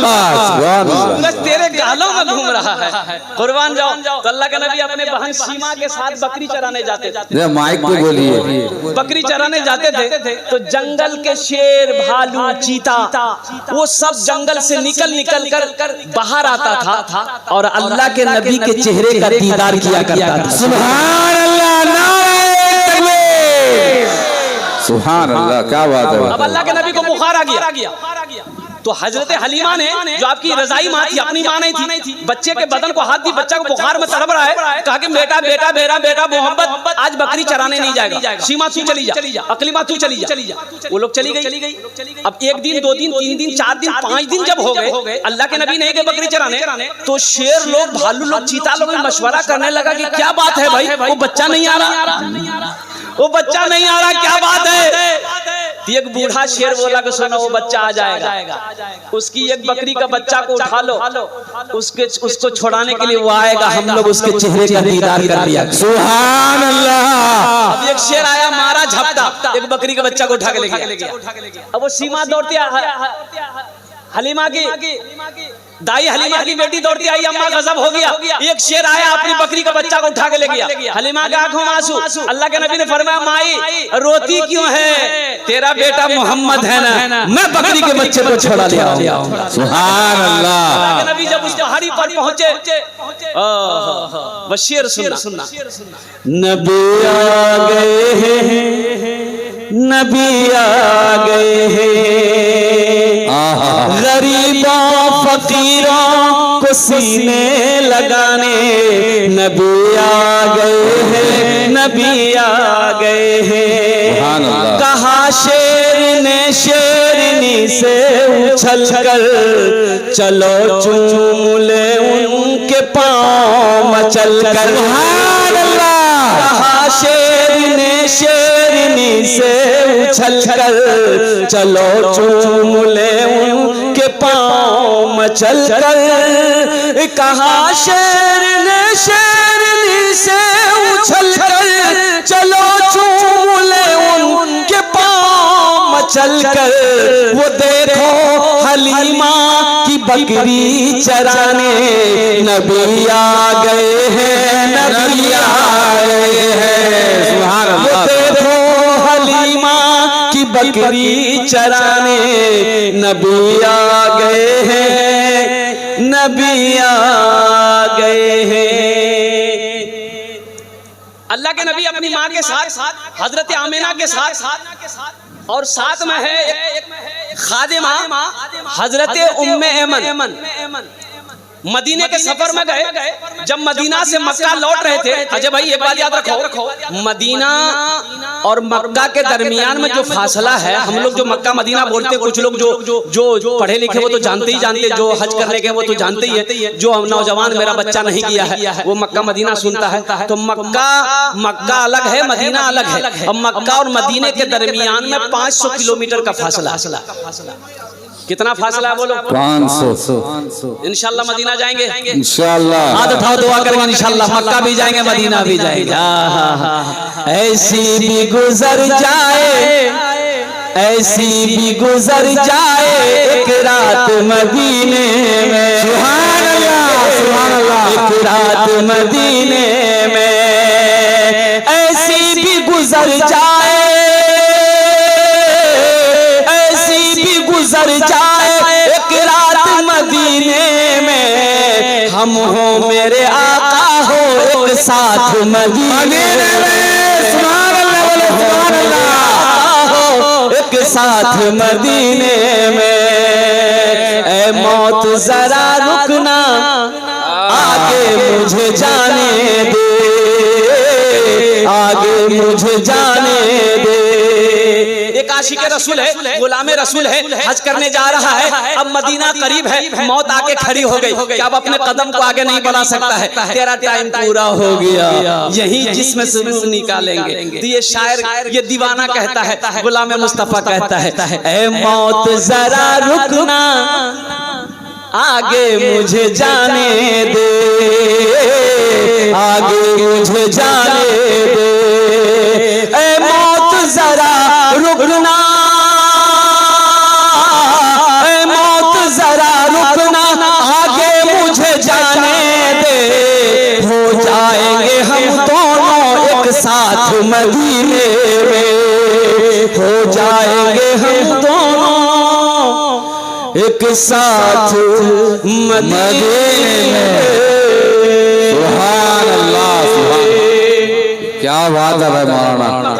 सूरज तेरे गालों में घूम रहा है। कुर्बान जाओ। तो अल्लाह के नबी अपने बहन सीमा के साथ बकरी चराने जाते थे। माइक पे बोलिए। बकरी चराने जाते थे तो जंगल के शेर, भालू, चीता, वो सब जंगल से निकल कर बाहर आता था और अल्लाह के नबी के चेहरे का दीदार किया करता था। सुभान अल्लाह, नारे तकबीर, सुभान अल्लाह, क्या बात है। अब अल्लाह के नबी को बुखार आ गया तो हजरत हलीमा ने, जो आपकी रजाई माँ थी, अपनी माँ नहीं थी, बच्चे के बदन को हाथ दी, बच्चा को बुखार में तड़प रहा है। कहा कि बेटा बेटा मेरा बेटा मोहम्मद आज बकरी चराने नहीं जाएगा, सीमा तू चली जा, अकलीमा तू चली जा। वो लोग चली गई। अब 1 दिन 2 दिन 3 दिन 4 दिन 5 दिन जब हो गए, अल्लाह के नबी नहीं गए बकरी चराने, तो शेर लोग, भालू लोग, चीता लोग मशवरा करने लगा कि क्या बात है भाई, वो बच्चा नहीं आ रहा, वो बच्चा नहीं आ रहा, क्या बात है। एक बूढ़ा शेर बोला कि सुनो, वो बच्चा आ जाएगा। उसकी एक बकरी का बच्चा को उठा लो, उसको छुड़ाने के लिए वो आएगा, हम लोग उसके चेहरे का दीदार कर लिया। सुभान अल्लाह। अब एक शेर आया, मारा झपटा, एक बकरी का बच्चा को उठा के ले गया। अब वो सीमा दौड़ती हलीमा की दाई, हलीमा की बेटी दौड़ती आई, अम्मा गजब हो गया, एक शेर आया अपनी बकरी का बच्चा को उठा के ले गया। हलीमा की आंखों में आंसू। अल्लाह के नबी ने फरमाया, माई रोती क्यों है, तेरा बेटा मोहम्मद है ना, मैं बकरी के बच्चे को छोड़ा ले आऊंगा। सुभान अल्लाह। अल्लाह के नबी जब उस पहाड़ी पर पहुंचे, बस शेर सुनना, नबी आ गए हैं, नबी आ गए हैं, गरीबों फकीरों को सीने लगाने, नबी आ गए हैं, नबी आ गए हैं। कहा शेर ने शेरनी से उछल कर, चलो चूम ले उनके पाँव मचल कर। कहा शेर ने शेरनी से उछल कर, चलो चूम ले उनके पाँव मचल कर। कहा शेर ने शेरनी से उछल कर, चलो चूम ले उनके पाँव मचल कर। वो देखो हलीमा की बकरी चराने, नबी आ गए हैं, नबी आ गए हैं। सुभान अल्लाह। वो देखो हलीमा की बकरी चराने, नबी आ गए हैं, नबी आ गए हैं। अल्लाह के नबी अपनी माँ के साथ, हजरत आमिना के साथ, और साथ में है एक खादिमा हजरत उम्मे ऐमन। मदीने के सफर में गए, जब मदीना से मक्का लौट रहे थे। अजय भाई एक बात याद रखो, मदीना और मक्का के दरमियान में जो फासला है, हम लोग जो मक्का मदीना बोलते हैं, कुछ लोग जो पढ़े लिखे वो तो जानते ही जानते, जो हज करने के वो तो जानते ही है, जो नौजवान मेरा बच्चा नहीं किया है वो मक्का मदीना सुनता है। तो मक्का अलग है, मदीना अलग है। और मक्का और मदीने के दरमियान में 500 किलोमीटर का फासला। कितना फासला है बोलो? 500। इंशाल्लाह मदीना जाएंगे, इंशाल्लाह। हाथ उठाओ, दुआ करेंगे इंशाल्लाह। मक्का भी जाएंगे, मदीना भी जाएंगे। ऐसी भी गुजर जाए, ऐसी भी गुजर जाए एक रात मदीने में। सुभान अल्लाह, सुभान अल्लाह। एक रात मदीने में ऐसी भी गुजर जाए, गुजर जाए एक रात मदीने में। हम हो मेरे आका हो एक साथ मदीने में। सुभान अल्लाह, बोलो सुभान अल्लाह। हो एक साथ मदीने में। ऐ मौत जरा रुकना, आगे मुझे जाने दे, आगे मुझे जाने दे। एक आशिक रसूल है, गुलाम रसूल है, हज करने जा रहा है। अब मदीना करीब है, मौत आके खड़ी हो गई कि अब अपने कदम को आगे नहीं बढ़ा सकता है, तेरा टाइम पूरा हो गया, यही जिस्म से रूह निकालेंगे। तो ये शायर, ये दीवाना कहता है, गुलाम मुस्तफा कहता है, ऐ मौत जरा रुकना, आगे मुझे जाने दे, आगे मुझे जाने दे। ऐ मौत जरा रुकना, ऐ मौत जरा रुकना, आगे मुझे जाने मदीने में हो जाएंगे हम दोनों एक साथ मदीने में। सुभान अल्लाह, क्या बात है भाई मौलाना,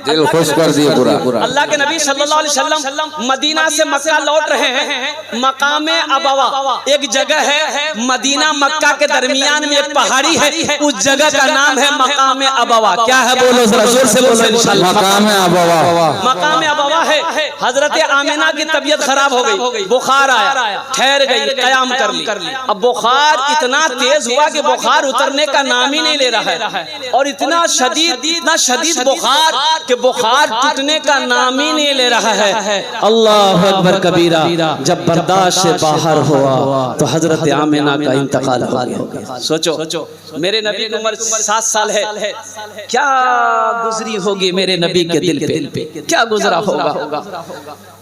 दिल खुश कर दिए पूरा। अल्लाह के नबी सल्लल्लाहु अलैहि वसल्लम मदीना से मक्का लौट रहे हैं। मकाम अबवा एक जगह है, मदीना मक्का के दरमियान में एक पहाड़ी है, उस जगह का नाम है मकाम अबवा। क्या है बोलो जरा जोर से बोलो इंशाल्लाह। मकाम अबवा, मकाम अबवा है। हजरत आमिना की तबीयत खराब हो गई, बुखार आया, ठहर गई, कयाम कर ली। अब बुखार इतना तेज हुआ कि बुखार उतरने का नाम ही नहीं ले रहा है, और इतना शदीद बुखार कि बुखार टूटने का नाम ही नहीं ले रहा है। अल्लाह अकबर कबीरा। जब बर्दाश्त से बाहर हुआ तो हजरत आमिना का इंतकाल हो गया। सोचो मेरे नबी की उम्र 7 साल है, क्या गुजरी होगी मेरे नबी के दिल पे, क्या गुजरा होगा।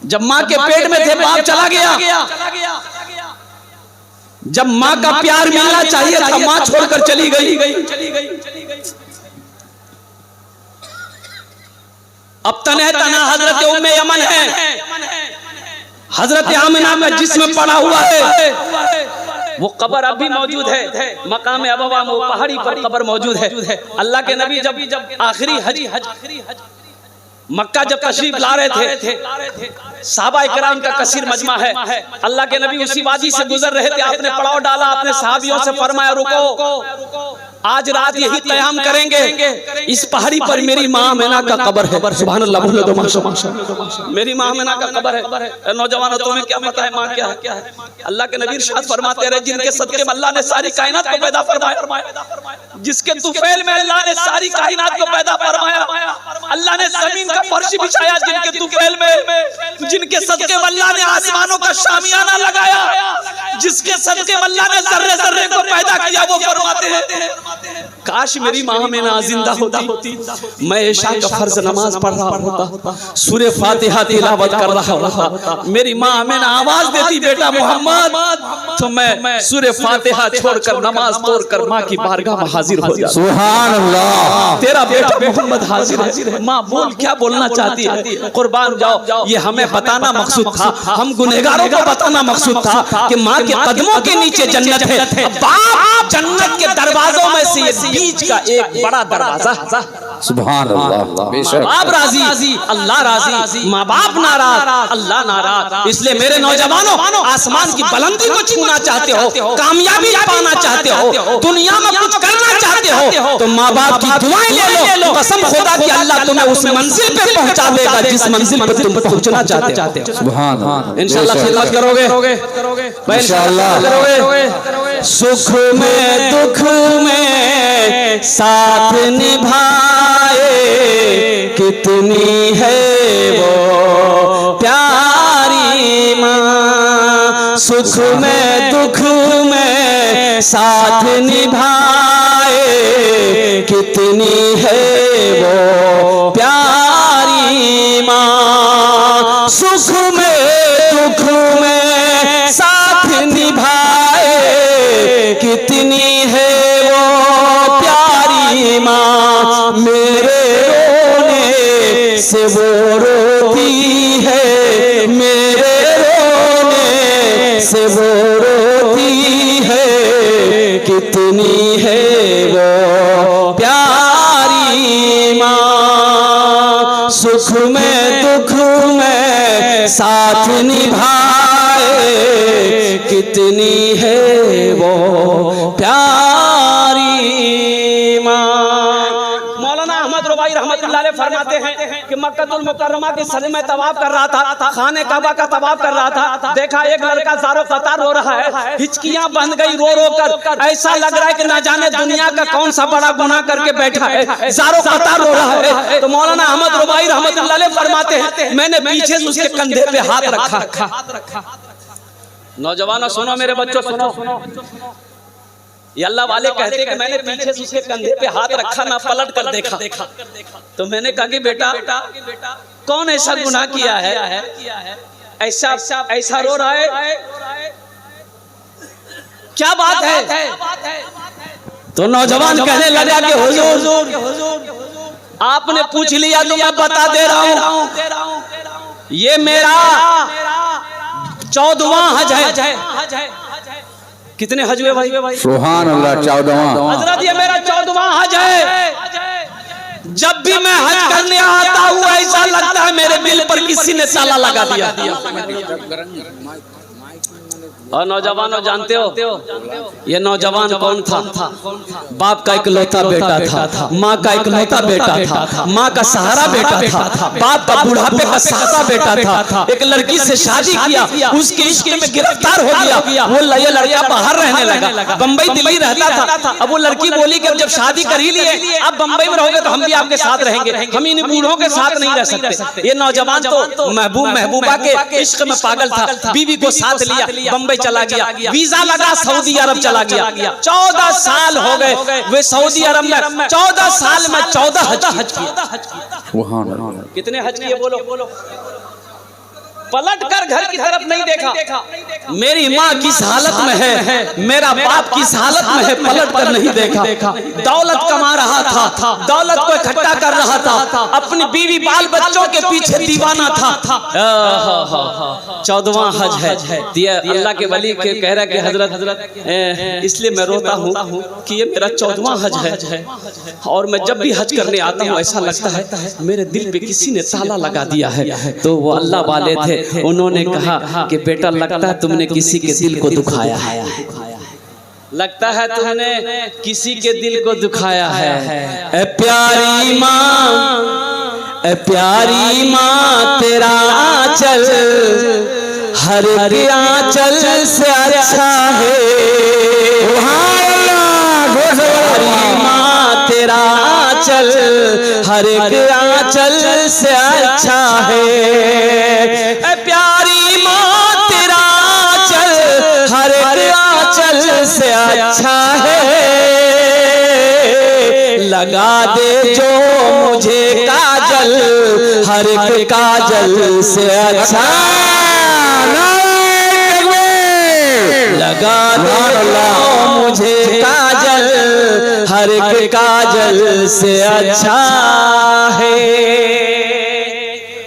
जब माँ के पेट में थे बाप चला गया, जब माँ का प्यार मिलना चाहिए था माँ छोड़कर चली गई। अब तने तना हजरत उम्मे यमन है, हजरत आमिना में जिसमें पड़ा हुआ है वो कब्र अभी मौजूद है। मकाम अबवा में पहाड़ी पर कब्र मौजूद है। अल्लाह के नबी जब आखिरी हज मक्का जब तशरीफ ला रहे थे, साहबा इकराम का कसीर मजमा है। अल्लाह के नबी उसी वादी से गुजर रहे थे, आपने पड़ाव डाला, अपने साहबियों से फरमाया रुको, आज रात यही क़याम करेंगे, इस पहाड़ी पर मेरी माँ आमिना का कब्र है। सुभान अल्लाह, बोलो तो माशाअल्लाह। मेरी माँ आमिना का कब्र है। नौजवानों तुम्हें क्या पता है माँ क्या है? अल्लाह के नबी इरशाद फरमाते रहे, जिनके सदके में अल्लाह ने सारी कायनात को पैदा फरमाया, जिसके तुफैल में अल्लाह ने सारी कायनात को पैदा फरमाया, अल्लाह ने जमीन का फर्श बिछाया जिनके तुफैल में, जिनके सदके में अल्लाह ने आसमानों का शामियाना लगाया, जिसके सदके में अल्लाह ने जर्रे जर्रे को पैदा किया, वो फरमाते हैं काश मेरी माँ आमिना जिंदा होती, मैं इशा का फर्ज नमाज पढ़ रहा होता, सूरे फातिहा तिलावत कर रहा होता, मेरी माँ आमिना आवाज देती बेटा मोहम्मद, तो मैं सूरे फातिहा छोड़कर नमाज तोड़कर माँ की बारगाह में हाजिर हो जाता। सुभान अल्लाह, तेरा बेटा मोहम्मद हाजिर है। माँ बोल क्या बोलना चाहती है, कुर्बान जाओ। ये हमें बताना मकसूद था, हम गुनहगारों को बताना मकसूद था कि माँ के कदमों के नीचे जन्नत है। बाप जन्नत के दरवाजों में से बीच का एक बड़ा दरवाजा। सुभान अल्लाह, बाप राजी अल्लाह राजी, माँ बाप नाराज अल्लाह नाराज। इसलिए मेरे नौजवानों, आसमान की बुलंदी को छूना चाहते हो, कामयाबी पाना चाहते हो, दुनिया में कुछ करना चाहते हो, तो माँ बाप की दुआएं ले लो। कसम खुदा की अल्लाह तुम्हें उस मंजिल पे पहुंचा देगा जिस मंजिल पे तुम पहुंचना चाहते हो। सुभान अल्लाह, इंशाल्लाह खिदमत करोगे, इंशाल्लाह करोगे। सुख में दुख में साथ निभाए, कितनी है वो प्यारी माँ। सुख में दुख में साथ निभाए, कितनी है वो प्यारी माँ। सुख में दुख में साथ निभाए, कितनी है वो प्यारी माँ। मेरे रोने से वो रोती है, मेरे रोने से वो रोती है, कितनी है वो प्यारी माँ। सुख में दुख में साथ निभाए, कितनी है वो प्यारी माँ। मौलाना अहमद रुबाई रहमतुल्लाह अलैह फरमाते हैं कि मक्कतुल मुकर्रमा की सर में तवाफ कर रहा था, खाने काबा का तवाफ कर रहा था, देखा एक लड़का ज़ारो फ़तार रो रहा है, हिचकियां बंद गई रो रो कर, ऐसा लग रहा है कि ना जाने दुनिया का कौन सा बड़ा गुनाह करके बैठा है, ज़ारो फ़तार रो रहा है। तो मौलाना अहमद रुबाई रहमतुल्लाह अलैह फरमाते हैं, मैंने पीछे से उसके कंधे पे हाथ रखा। नौजवानों सुनो, मेरे बच्चों सुनो, ये अल्लाह वाले कहते कि मैंने पीछे से उसके कंधे पे हाथ रखा, ना पलट कर देखा। तो मैंने कहा कि बेटा कौन ऐसा गुनाह किया है, ऐसा रो रहा है, क्या बात है? तो नौजवान कहने लगा कि हुजूर आपने पूछ लिया तो मैं बता दे रहा हूँ, ये मेरा 14वां हज है। कितने हज हुए भाई? सुभान अल्लाह, 14वां। हजरत ये मेरा 14वां हज है। जब भी मैं हज करने आता हूँ ऐसा लगता है मेरे दिल पर किसी ने ताला लगा दिया। और नौजवानों जानते हो ये नौजवान कौन था? बाप का इकलौता बेटा था, माँ का इकलौता बेटा था, माँ का सहारा बेटा था, बाप का बुढ़ापे का सहारा बेटा था। एक लड़की से शादी किया, उसके इश्क में गिरफ्तार हो गया। वो ये लड़का बाहर रहने लगा, बम्बई दिल्ली रहता था। अब वो लड़की बोली कि अब जब शादी कर ही लिए, अब बम्बई में रहोगे तो हम भी आपके साथ रहेंगे, हम इन बूढ़ों के साथ नहीं रह सकते। ये नौजवान तो महबूबा के इश्क में पागल था, बीवी को साथ लिया, बम्बई चला गया, वीजा लगा, सऊदी अरब चला गया। 14 साल हो गए वे सऊदी अरब में। 14 साल में 14 हज किया। कितने हज किए बोलो? पलट कर घर की तरफ नहीं देखा। मेरी माँ किस हालत में है, मेरा बाप किस हालत में है, पलट कर नहीं देखा। दौलत कमा रहा था, दौलत को इकट्ठा कर रहा था, अपनी बीवी बाल बच्चों के पीछे दीवाना था। 14वां हज है। अल्लाह के वली के कह रहा कि हजरत इसलिए मैं रोता हूँ कि ये मेरा 14वां हज है और मैं जब भी हज करने आता हूँ ऐसा लगता है मेरे दिल पे किसी ने ताला लगा दिया है। तो वो अल्लाह वाले थे, उन्होंने कहा कि बेटा लगता है तुमने किसी के दिल को दुखाया है, लगता है तुमने किसी के दिल को दुखाया है। ए प्यारी माँ, ए प्यारी माँ, तेरा आंचल हर एक आंचल से अच्छा है। प्यारी माँ, तेरा आंचल हर एक आंचल से अच्छा है। ए प्यारी माँ, तेरा आंचल हर एक आंचल से अच्छा है। लगा दे जो मुझे काजल हर एक काजल से अच्छा, लगा दे मुझे काजल हर एक काजल से अच्छा है।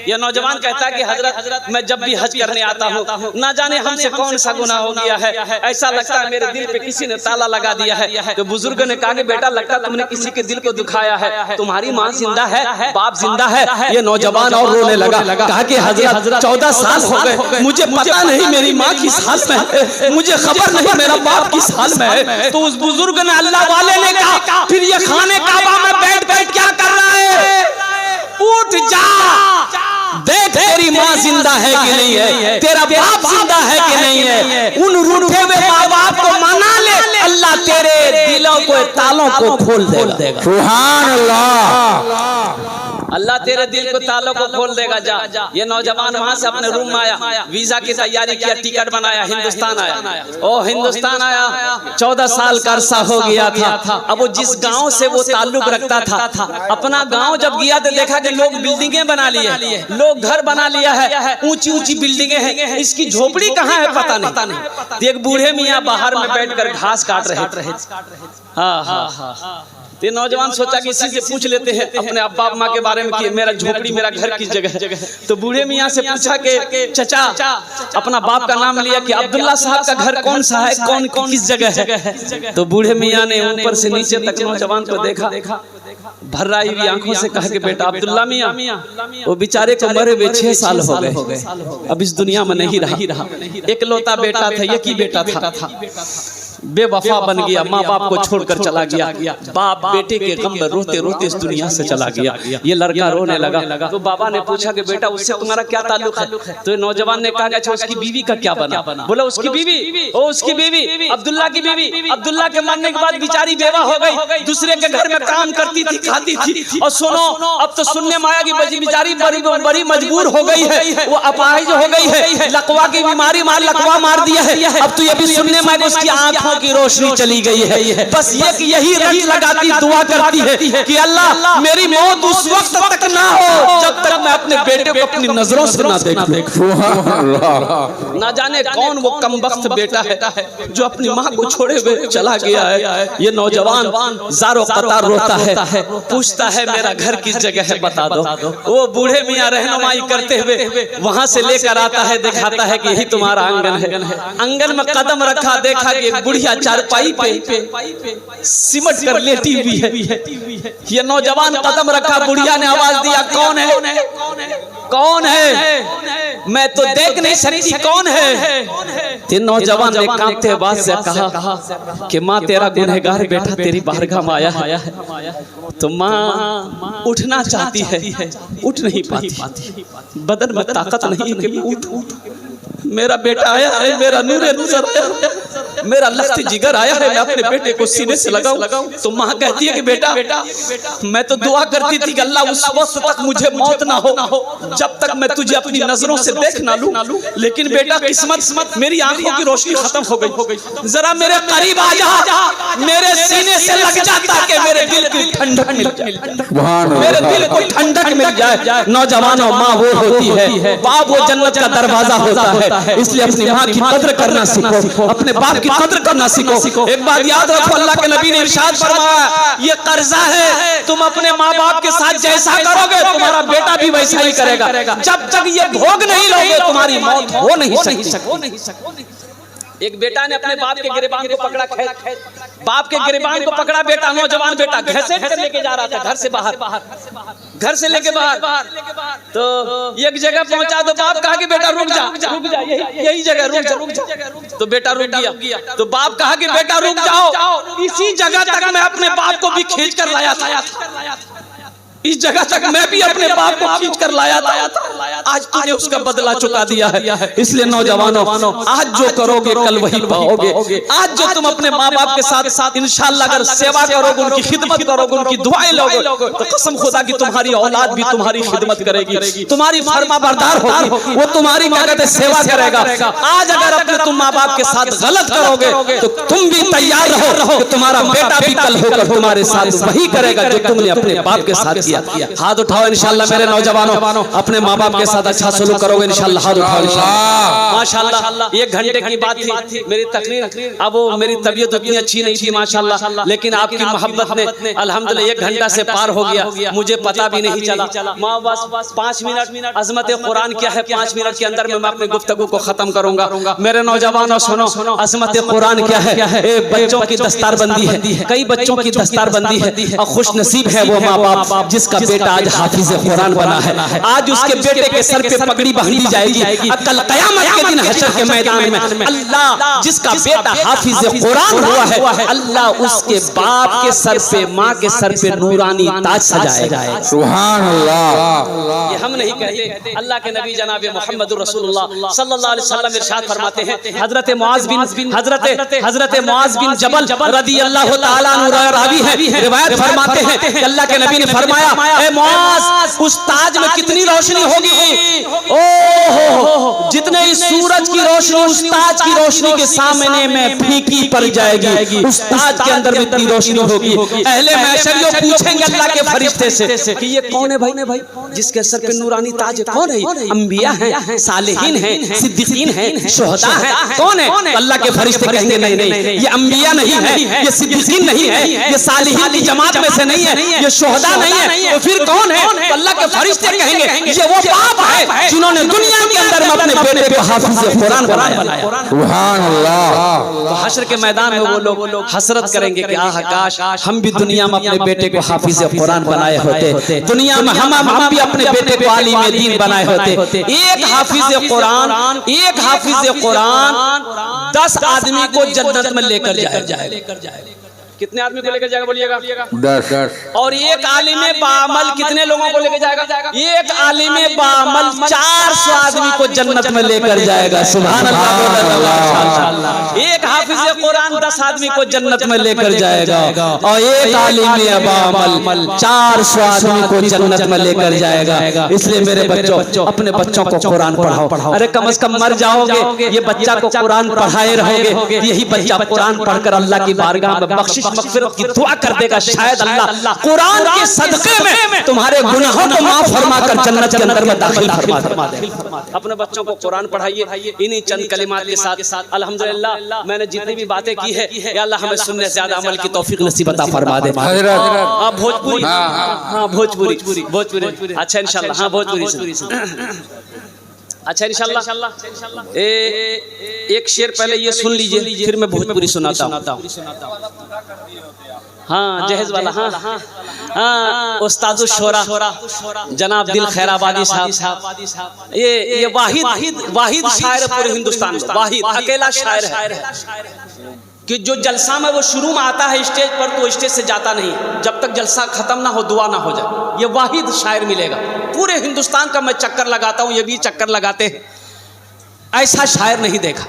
यह नौजवान कहता है कि हजरत मैं जब भी हज करने आता हूँ ना जाने हमसे कौन सा गुनाह हो गया है, ऐसा लगता है मेरे दिल पे किसी ने ताला लगा दिया है। तो बुजुर्ग ने कहा कि बेटा लगता तुमने किसी के दिल को दुखाया है, तुम्हारी माँ जिंदा है, बाप जिंदा है। ये नौजवान और रोने लगा, कहा कि हजरत 14 साल हो गए, मुझे पता नहीं मेरी माँ किस हाल में है, मुझे खबर नहीं मेरा बाप किस हाल में है। तो उस बुजुर्ग ने अल्लाह वाले ने कहा फिर ये खाने काबा में बैठ बैठ क्या कर रहा है, उठ जा, देख तेरी माँ जिंदा है कि नहीं है, तेरा बाप जिंदा है कि नहीं है। उन रूठे हुए माँ बाप को मना ले, अल्लाह तेरे दिलों को तालों को खोल देगा। सुभान अल्लाह, अल्लाह तेरे दिल को तालों को खोल देगा। जा ये नौजवान वहां से अपने रूम में आया, वीजा की तैयारी किया, टिकट बनाया, हिंदुस्तान आया। ओ हिंदुस्तान आया, 14 साल का अरसा हो गया था। अब वो जिस गांव से वो ताल्लुक रखता था, अपना गांव जब गया तो देखा कि लोग बिल्डिंगें बना लिए, लोग घर बना लिया है, ऊंची ऊंची बिल्डिंगें हैं, इसकी झोपड़ी कहाँ है पता नहीं। एक बूढ़े मियाँ बाहर में बैठकर घास काट रहे। हाँ, ये नौजवान सोचा कि इसी से पूछ लेते हैं अपने अब्बा अम्मा के बारे में कि मेरा झोपड़ी मेरा घर किस जगह है। तो बूढ़े मियाँ से पूछा कि चचा, अपना बाप का नाम लिया कि अब्दुल्ला साहब का घर कौन सा है, कौन किस जगह है। तो बूढ़े मियाँ ने ऊपर से नीचे तक नौजवान को देखा, भर्राई हुई आंखों से कहा कि बेटा अब्दुल्ला मियाँ, वो बेचारे को मरे हुए 6 साल हो गए, अब इस दुनिया में नहीं रहा। एकलौता बेटा था, एक ही बेटा था, बेवफा बन गया, माँ बाप को छोड़कर चला गया। बाप बेटे के गम में रोते रोते इस दुनिया से चला गया। ये लड़का रोने लगा। तो बाबा ने पूछा कि बेटा उससे तुम्हारा क्या ताल्लुक है। तो नौजवान ने कहा अच्छा उसकी बीवी का क्या बना। बोला उसकी बीवी, ओ उसकी बीवी अब्दुल्ला की बीवी, अब्दुल्ला के मरने के बाद बेचारी बेवा हो गई, दूसरे के घर में काम करती थी, खाती थी। और सुनो अब तो सुनने में आया कि बेचारी बड़ी मजबूर हो गई है, वो अपाहिज हो गई है, लकवा की बीमारी लकवा मार दिया है। अब तो ये भी सुनने में उसकी आंख आंखों की रोशनी चली गई है, बस यही रट लगाती दुआ करती है कि अल्लाह मेरी मौत उस वक्त तक ना हो जब तक मैं अपने बेटे को अपनी नजरों से ना देखूं। ना जाने कौन वो कमबख्त बेटा है जो अपनी माँ को छोड़े हुए चला गया है। ये नौजवान ज़ारो कतार रोता है, पूछता है मेरा घर किस जगह है बता दो। वो बूढ़े मियाँ रहनुमाई करते हुए वहां से लेकर आता है, दिखाता है कि यही तुम्हारा आंगन है। आंगन में कदम रखा, देखा कि एक बुढ़िया चारपाई पे सिमट कर लेटी हुई है। ये नौजवान कदम रखा, बुढ़िया ने आवाज दिया कौन है, कौन है, मैं तो देख नहीं सकती कौन है। तीन नौजवान ने कांपते आवाज से कहा कि माँ तेरा गुनहगार बेटा तेरी बारगाह में आया है। तो माँ उठना चाहती है, उठ नहीं पाती, बदन में ताकत नहीं कि उठ। मेरा बेटा आया है, मेरा नूरे नजर आया, मेरा लख्त जिगर आया है, मैं अपने बेटे को सीने से लगाऊं। तो माँ कहती है कि बेटा मैं तो दुआ करती थी कि अल्लाह उस वक्त तक मुझे मौत ना हो जब तक मैं तुझे अपनी नजरों से देख ना लूं, लेकिन बेटा किस्मत मेरी आंखों की रोशनी खत्म हो गई। जरा मेरे करीब आ जा, मेरे सीने से लग जा ताकि मेरे दिल की ठंडक मिल जाए, मेरे दिल को ठंडक मिल जाए। नौजवानों, माँ वो होती है, बाप वो जन्नत का दरवाजा होता है, इसलिए अपनी माँ की कद्र करना सीखो, अपने बाप की कद्र करना सीखो। एक बात याद रखो, अल्लाह के नबी ने इरशाद फरमाया ये कर्जा है, तुम अपने माँ बाप के साथ जैसा करोगे तुम्हारा बेटा भी वैसा ही करेगा। जब तक ये भोग नहीं लोगे तुम्हारी मौत हो नहीं सकती। एक बेटा ने अपने बाप के गिरबान को पकड़ा, बाप के गिरबान को पकड़ा, बेटा नौजवान बेटा घसीट कर लेके जा रहा था घर से बाहर, घर से लेके बाहर। तो एक जगह पहुंचा तो बाप कहा कि बेटा रुक जा, यही जगह रुक जा। तो बेटा रुक गया। तो बाप कहा कि बेटा रुक जाओ, इसी जगह तक मैं अपने बाप को भी खींच कर लाया था, इस जगह तक मैं भी अपने बाप को खींच कर लाया था, आज तूने उसका बदला चुका दिया है। इसलिए नौजवानों, आज जो करोगे कल वही पाओगे। आज जो तुम अपने माँ बाप के साथ इंशाअल्लाह अगर सेवा करोगे, उनकी खिदमत करोगे, उनकी दुआएं लोगे, तो कसम खुदा की तुम्हारी औलाद भी तुम्हारी खिदमत करेगी, तुम्हारी फरमा बरदार होगी, वो तुम्हारी सेवा करेगा। आज अगर अपने तुम माँ बाप के साथ गलत करोगे तो तुम भी तैयार रहो, तुम्हारा बेटा भी कल होकर तुम्हारे साथ वही करेगा जो तुमने अपने बाप के साथ किया। हाथ उठाओ इंशाअल्लाह मेरे नौजवानों, अपने माँ बाप के साथ अच्छा सलूक करोगे इंशाअल्लाह। हाथ उठाओ इंशाअल्लाह। माशाअल्लाह 1 घंटे की बात थी मेरी तकरीर, अब वो मेरी तबीयत उतनी अच्छी नहीं थी माशाअल्लाह, लेकिन आपकी मोहब्बत ने अल्हम्दुलिल्लाह 1 घंटा से पार हो गया, मुझे पता भी नहीं चला। माँ बस 5 मिनट, अज़मत कुरान क्या है 5 मिनट के अंदर में मैं अपने गुफ्तगू को खत्म करूंगा। मेरे नौजवानों सुनो, अज़मत कुरान क्या है। बच्चों की दस्तारबंदी है, कई बच्चों की दस्तारबंदी है, और खुश नसीब है वो माँ बाप जिसका बेटा आज हाफिज कुरान बना है। आज उसके बेटे के सर पे पगड़ी बांधी जाएगी, कल क़यामत के दिन हशर के मैदान में अल्लाह जिसका बेटा हाफिज कुरान हुआ है, अल्लाह उसके बाप के सर पे, माँ के सर पे नूरानी ताज सजाएगा। सुभान अल्लाह। ये हम नहीं कहते, अल्लाह के नबी जनाब मोहम्मद रसूलुल्लाह सल्लल्लाहु अलैहि वसल्लम इरशाद फरमाते हैं, हजरत मुआज़ बिन जबल रदियल्लाहु ताला अन्हु रावी है, रिवायत फरमाते हैं कि अल्लाह के नबी ने फरमाया ए मुआज़ उस ताज में कितनी रोशनी होगी, ओहो जितने इस सूरज की रोशनी उस ताज की रोशनी के सामने में फीकी पड़ जाएगी, उस ताज के अंदर इतनी रोशनी होगी। अहले महशर पूछेंगे अल्लाह के फरिश्ते से कि ये कौन है भाई जिसके सर पे नूरानी ताज है, कौन है? अंबिया हैं, सालिहीन हैं, सिद्दीकीन हैं, शुहदा हैं, कौन है? अल्लाह के फरिश्ते कहेंगे नहीं, ये अंबिया नहीं है, ये सिद्दीकीन नहीं है, ये सालिहीन की जमात में से नहीं है, ये शुहदा नहीं है, तो फिर कौन है? अल्लाह के फरिश्ते कहेंगे ये वो बाप है जिन्होंने दुनिया के अंदर में अपने बेटे को हाफिज कुरान बनाया। सुभान अल्लाह। तो हश्र के मैदान में वो लोग हसरत करेंगे कि आह काश हम भी दुनिया में अपने बेटे को हाफिज कुरान बनाए होते, दुनिया में हम भी अपने बेटे को आलिम दीन बनाए होते। एक हाफिज कुरान 10 आदमी को जन्नत में लेकर जाएगा। कितने आदमी को लेकर जाएगा बोलिएगा? 10। और एक आलिमे बामल कितने लोगों को लेकर जाएगा? एक आलिमे बामल 400 आदमी को जन्नत में लेकर जाएगा। सुभान अल्लाह। एक हाफिज कुरान 10 आदमी को जन्नत में लेकर जाएगा और एक आलिम अबामल 400 आदमी को जन्नत में लेकर जाएगा। इसलिए मेरे बच्चों अपने बच्चों को कुरान पढ़ाओ। अरे कम से कम मर जाओगे ये बच्चा को कुरान पढ़ाए रहोगे, यही बच्चा कुरान पढ़कर अल्लाह की बारगाह में बख्शिश मगफिरत की दुआ कर देगा। शायद अल्लाह कुरान के सदके में तुम्हारे गुनाहों को माफ फरमा कर जन्नत के अंदर में दाखिल फरमा दे। अपने बच्चों को कुरान पढ़ाइए। इन्हीं चंद कलिमात के साथ अल्हम्दुलिल्लाह मैंने जितनी भी बातें की है या अल्लाह हमें सुनने से ज्यादा अमल की तौफीक नसीब अता फरमा दे। हाँ भोजपुरी, हाँ भोजपुरी, अच्छा इंशाल्लाह, हाँ भोजपुरी। अच्छा इंशाल्लाह एक शेर पहले ये सुन लीजिए, फिर मैं भोजपुरी सुनाता हूँ। हाँ जहेज वाला, हाँ उस्तादुल शोरा जनाब दिल खैराबादी साहब, ये वाहिद शायर पूरे हिंदुस्तान में, वाहिद अकेला शायर है कि जो जलसा में वो शुरू में आता है स्टेज पर तो स्टेज से जाता नहीं जब तक जलसा खत्म ना हो, दुआ ना हो जाए। ये वाहिद शायर मिलेगा पूरे हिंदुस्तान का। मैं चक्कर लगाता हूँ, ये भी चक्कर लगाते हैं, ऐसा शायर नहीं देखा।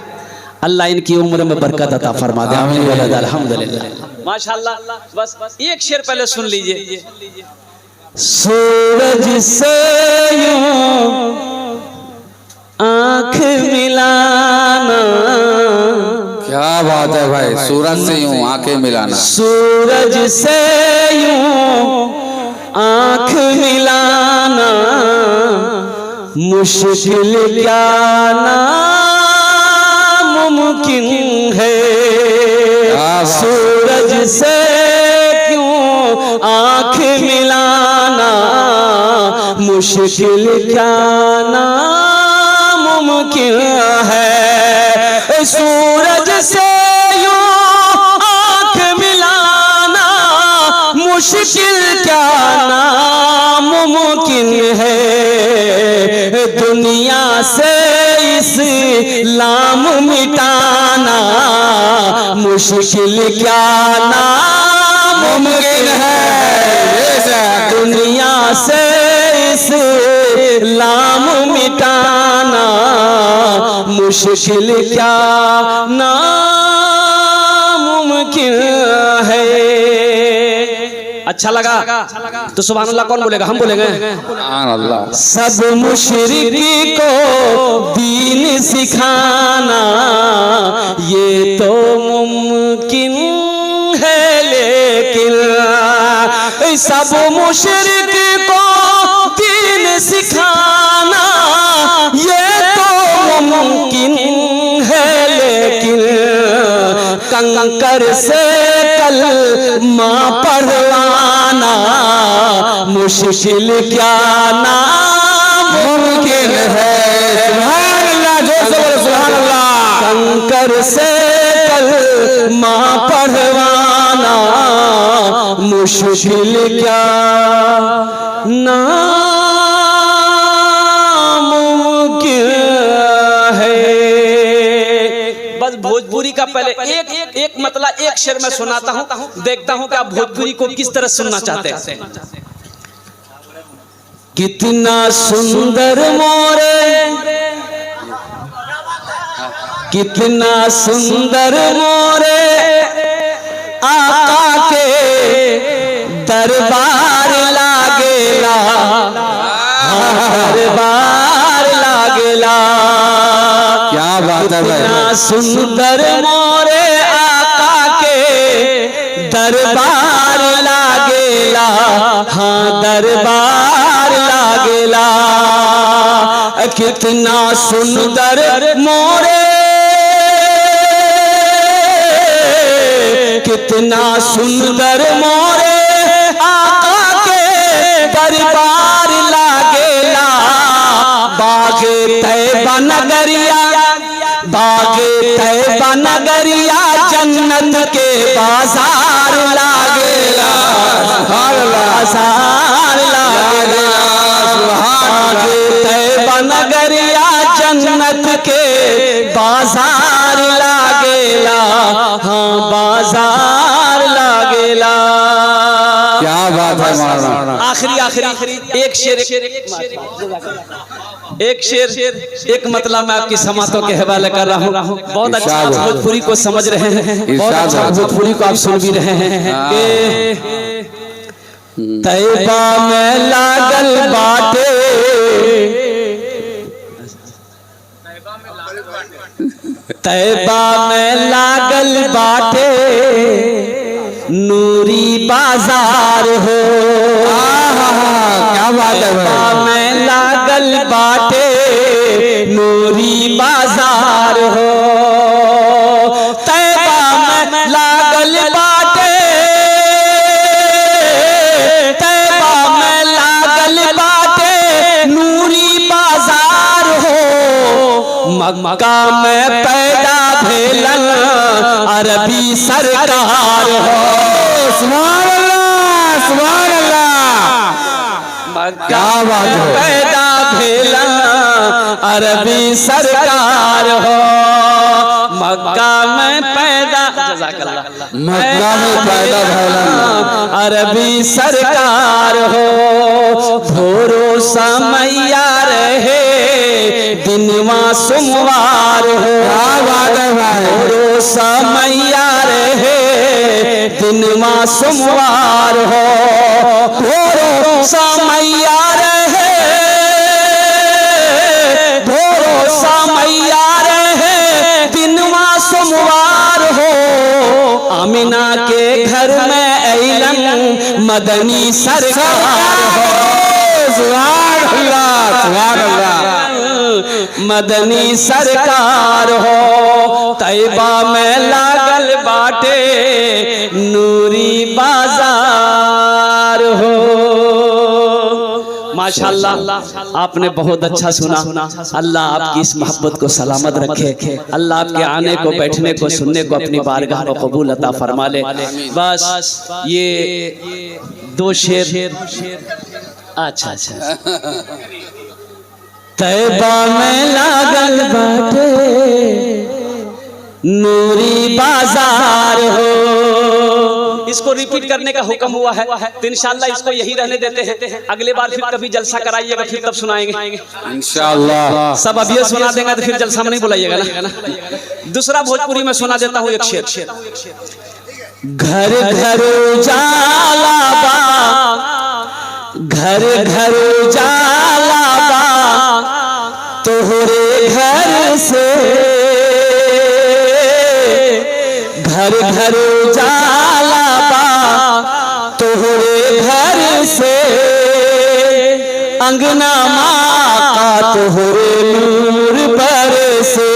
अल्लाह इनकी उम्र में बरकत अता फरमा दे। अल्हम्दुलिल्लाह माशाअल्लाह। बस एक शेर पहले सुन लीजिए। सूरज से यूं आँख मिलाना, क्या बात है भाई, सूरज से यूं आंखें मिलाना। सूरज से यूं आँख मिलाना मुश्किल क्या नामुमकिन है। सूरज से क्यों आँख मिलाना मुश्किल क्या नामुमकिन है। सूरज से यूं आँख मिलाना मुश्किल क्या नामुमकिन है। दुनिया से इस्लाम मिटाना मुश्किल क्या नामुमकिन है। दुनिया से इस्लाम मिटाना मुश्किल क्या नामुमकिन है। अच्छा लगा तो सुभान अल्लाह कौन बोलेगा? हम बोलेंगे सुभान अल्लाह। सब मुशरिकी को दीन सिखाना ये तो मुमकिन है, लेकिन सब मुशरिकी को दीन सिखाना ये तो मुमकिन है, लेकिन कंकर से कलमा पढ़वाना मुश्किल क्या नामुमकिन है। सुभान अल्लाह, जोर से बोलो सुभान अल्लाह। कंकर से कलमा पढ़वाना मुश्किल क्या नामुमकिन है। बस भोजपुरी का पहले एक मतलब एक शेर में सुनाता हूँ, देखता हूँ कि आप भोजपुरी को किस तरह सुनना चाहते हैं। कितना सुंदर मोरे, कितना सुंदर मोरे आका के दरबार लागेला, दरबार लागेला। क्या बात है भाई। कितना सुंदर मोरे आका के दरबार लागेला, हाँ दरबार लागेला। कितना सुंदर मोरे, कितना सुंदर मोरे आका के दरबार लागेला। बागे तैबा नगरिया, बागे तैबा नगरिया जन्नत के बाजार लागेला, बाजार लागेला। बागे तैबा नगरिया जन्नत के बाजार लागेला, हाँ बाजार लागेला। क्या बात है मौलाना। आखिरी एक शेर एक शेर एक मतलब मैं आपकी समातों के हवाले कर रहा हूँ। बहुत अच्छा आप भोजपुरी को समझ रहे हैं, बहुत अच्छा भोजपुरी को आप सुन भी रहे हैं। तैबा में लागल बाटे, तैबा में लागल बाटे नूरी बाजार हो। क्या बात है तैबा में लागल बाटे नूरी बाजार हो। तैबा में लागल बाटे, तैबा में लागल बाटे नूरी बाजार हो। मक्का में पैदा भेलन अरबी सरकार हो। सुभान अल्लाह, सुभान अल्लाह। मक्का में पैदा भेलन अरबी सरकार हो। मक्का में पैदा, मक्का में पैदा भेलन अरबी सरकार हो। भोरो समैया रहे दिनवा सोमवार हो। भोरो समैया रहे दिनवा सोमवार हो। भोरो समैया रहे, भोरो समैया रहे दिनवा सोमवार हो। आमिना के घर में ऐलन मदनी सरकार हो। सुभान अल्लाह, सुभान अल्लाह। मदनी सरकार हो। तैबा में लागल बाटे नूरी बाजार हो। माशाअल्लाह, आपने बहुत अच्छा सुना। अल्लाह आपकी इस मोहब्बत को सलामत रखे। अल्लाह आपके आने को, बैठने को, सुनने को अपनी बारगाह में कबूल अता फरमा ले। बस ये दो शेर। अच्छा अच्छा। तैबा में लागल बाटे नूरी बाजार हो। इसको रिपीट करने का हुक्म हुआ है, तो इंशाअल्लाह इसको यही रहने देते हैं। अगले बार फिर कभी जलसा कराइएगा, फिर तब सुनाएंगे इंशाअल्लाह। सब अभी सुना देंगे तो फिर जलसा में नहीं बुलाइएगा ना। दूसरा भोजपुरी में सुना देता हूँ एक शेर। घर घर उजाला बा, घर घर उजाला बा तोहरे घर से। घर घर उजाला बा तोहरे घर से। अंगना माँ का तोहरे नूर पर से।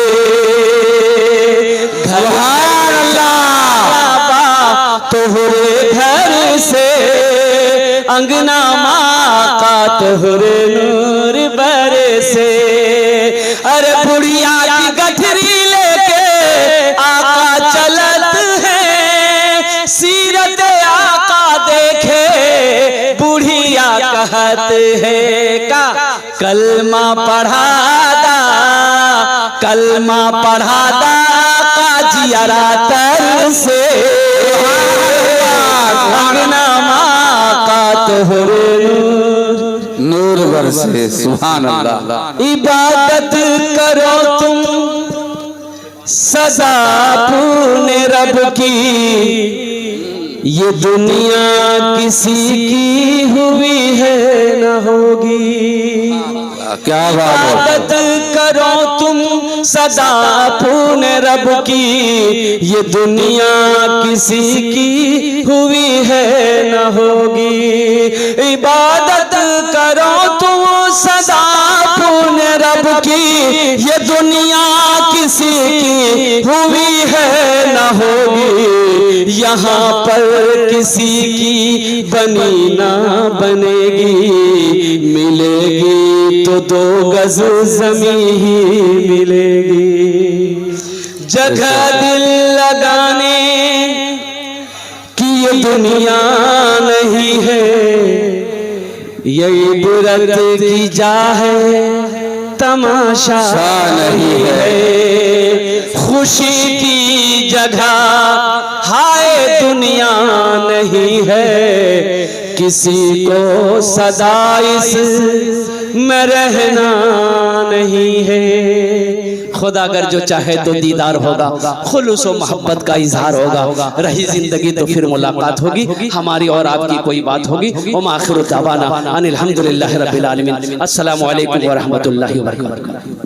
घर तोहरे घर से, अंगना माँ का तोहरे नूर बर से। अरे बुढ़िया की गठरी लेके आका चलत है, सीरत आका देखे बुढ़िया कहत है। का कलमा पढ़ादा, कलमा पढ़ादा का जियारा तर से। अंगना माँ का तोहरे नूर बरसे। सुभान अल्लाह। इबादत करो तुम सदा पूर्ण रब की, ये दुनिया किसी की हुई है न होगी। क्या बात है। इबादत करो तुम सदा पूर्ण रब की, ये दुनिया किसी की हुई है न होगी। इबादत करो तुम सदा पूर्ण रब की, ये दुनिया किसी की हुई है न होगी। यहाँ पर किसी की बनी ना बनेगी, मिलेगी तो दो गज ज़मीं ही मिलेगी। जगह दिल लगाने की ये दुनिया नहीं है, ये इबरत की जा है तमाशा नहीं है। खुशी की जगह हाय दुनिया नहीं है, किसी को सदा इस में रहना नहीं है। खुदा अगर जो चाहे तो दीदार होगा, खुलूस और मोहब्बत का इजहार होगा। रही जिंदगी तो फिर मुलाकात होगी, हमारी और आपकी कोई बात होगी। और आखिर दावाना अनिल हम्दुलिल्लाहि रब्बिल आलमीन। अस्सलामु अलैकुम व रहमतुल्लाहि व बरकातहू।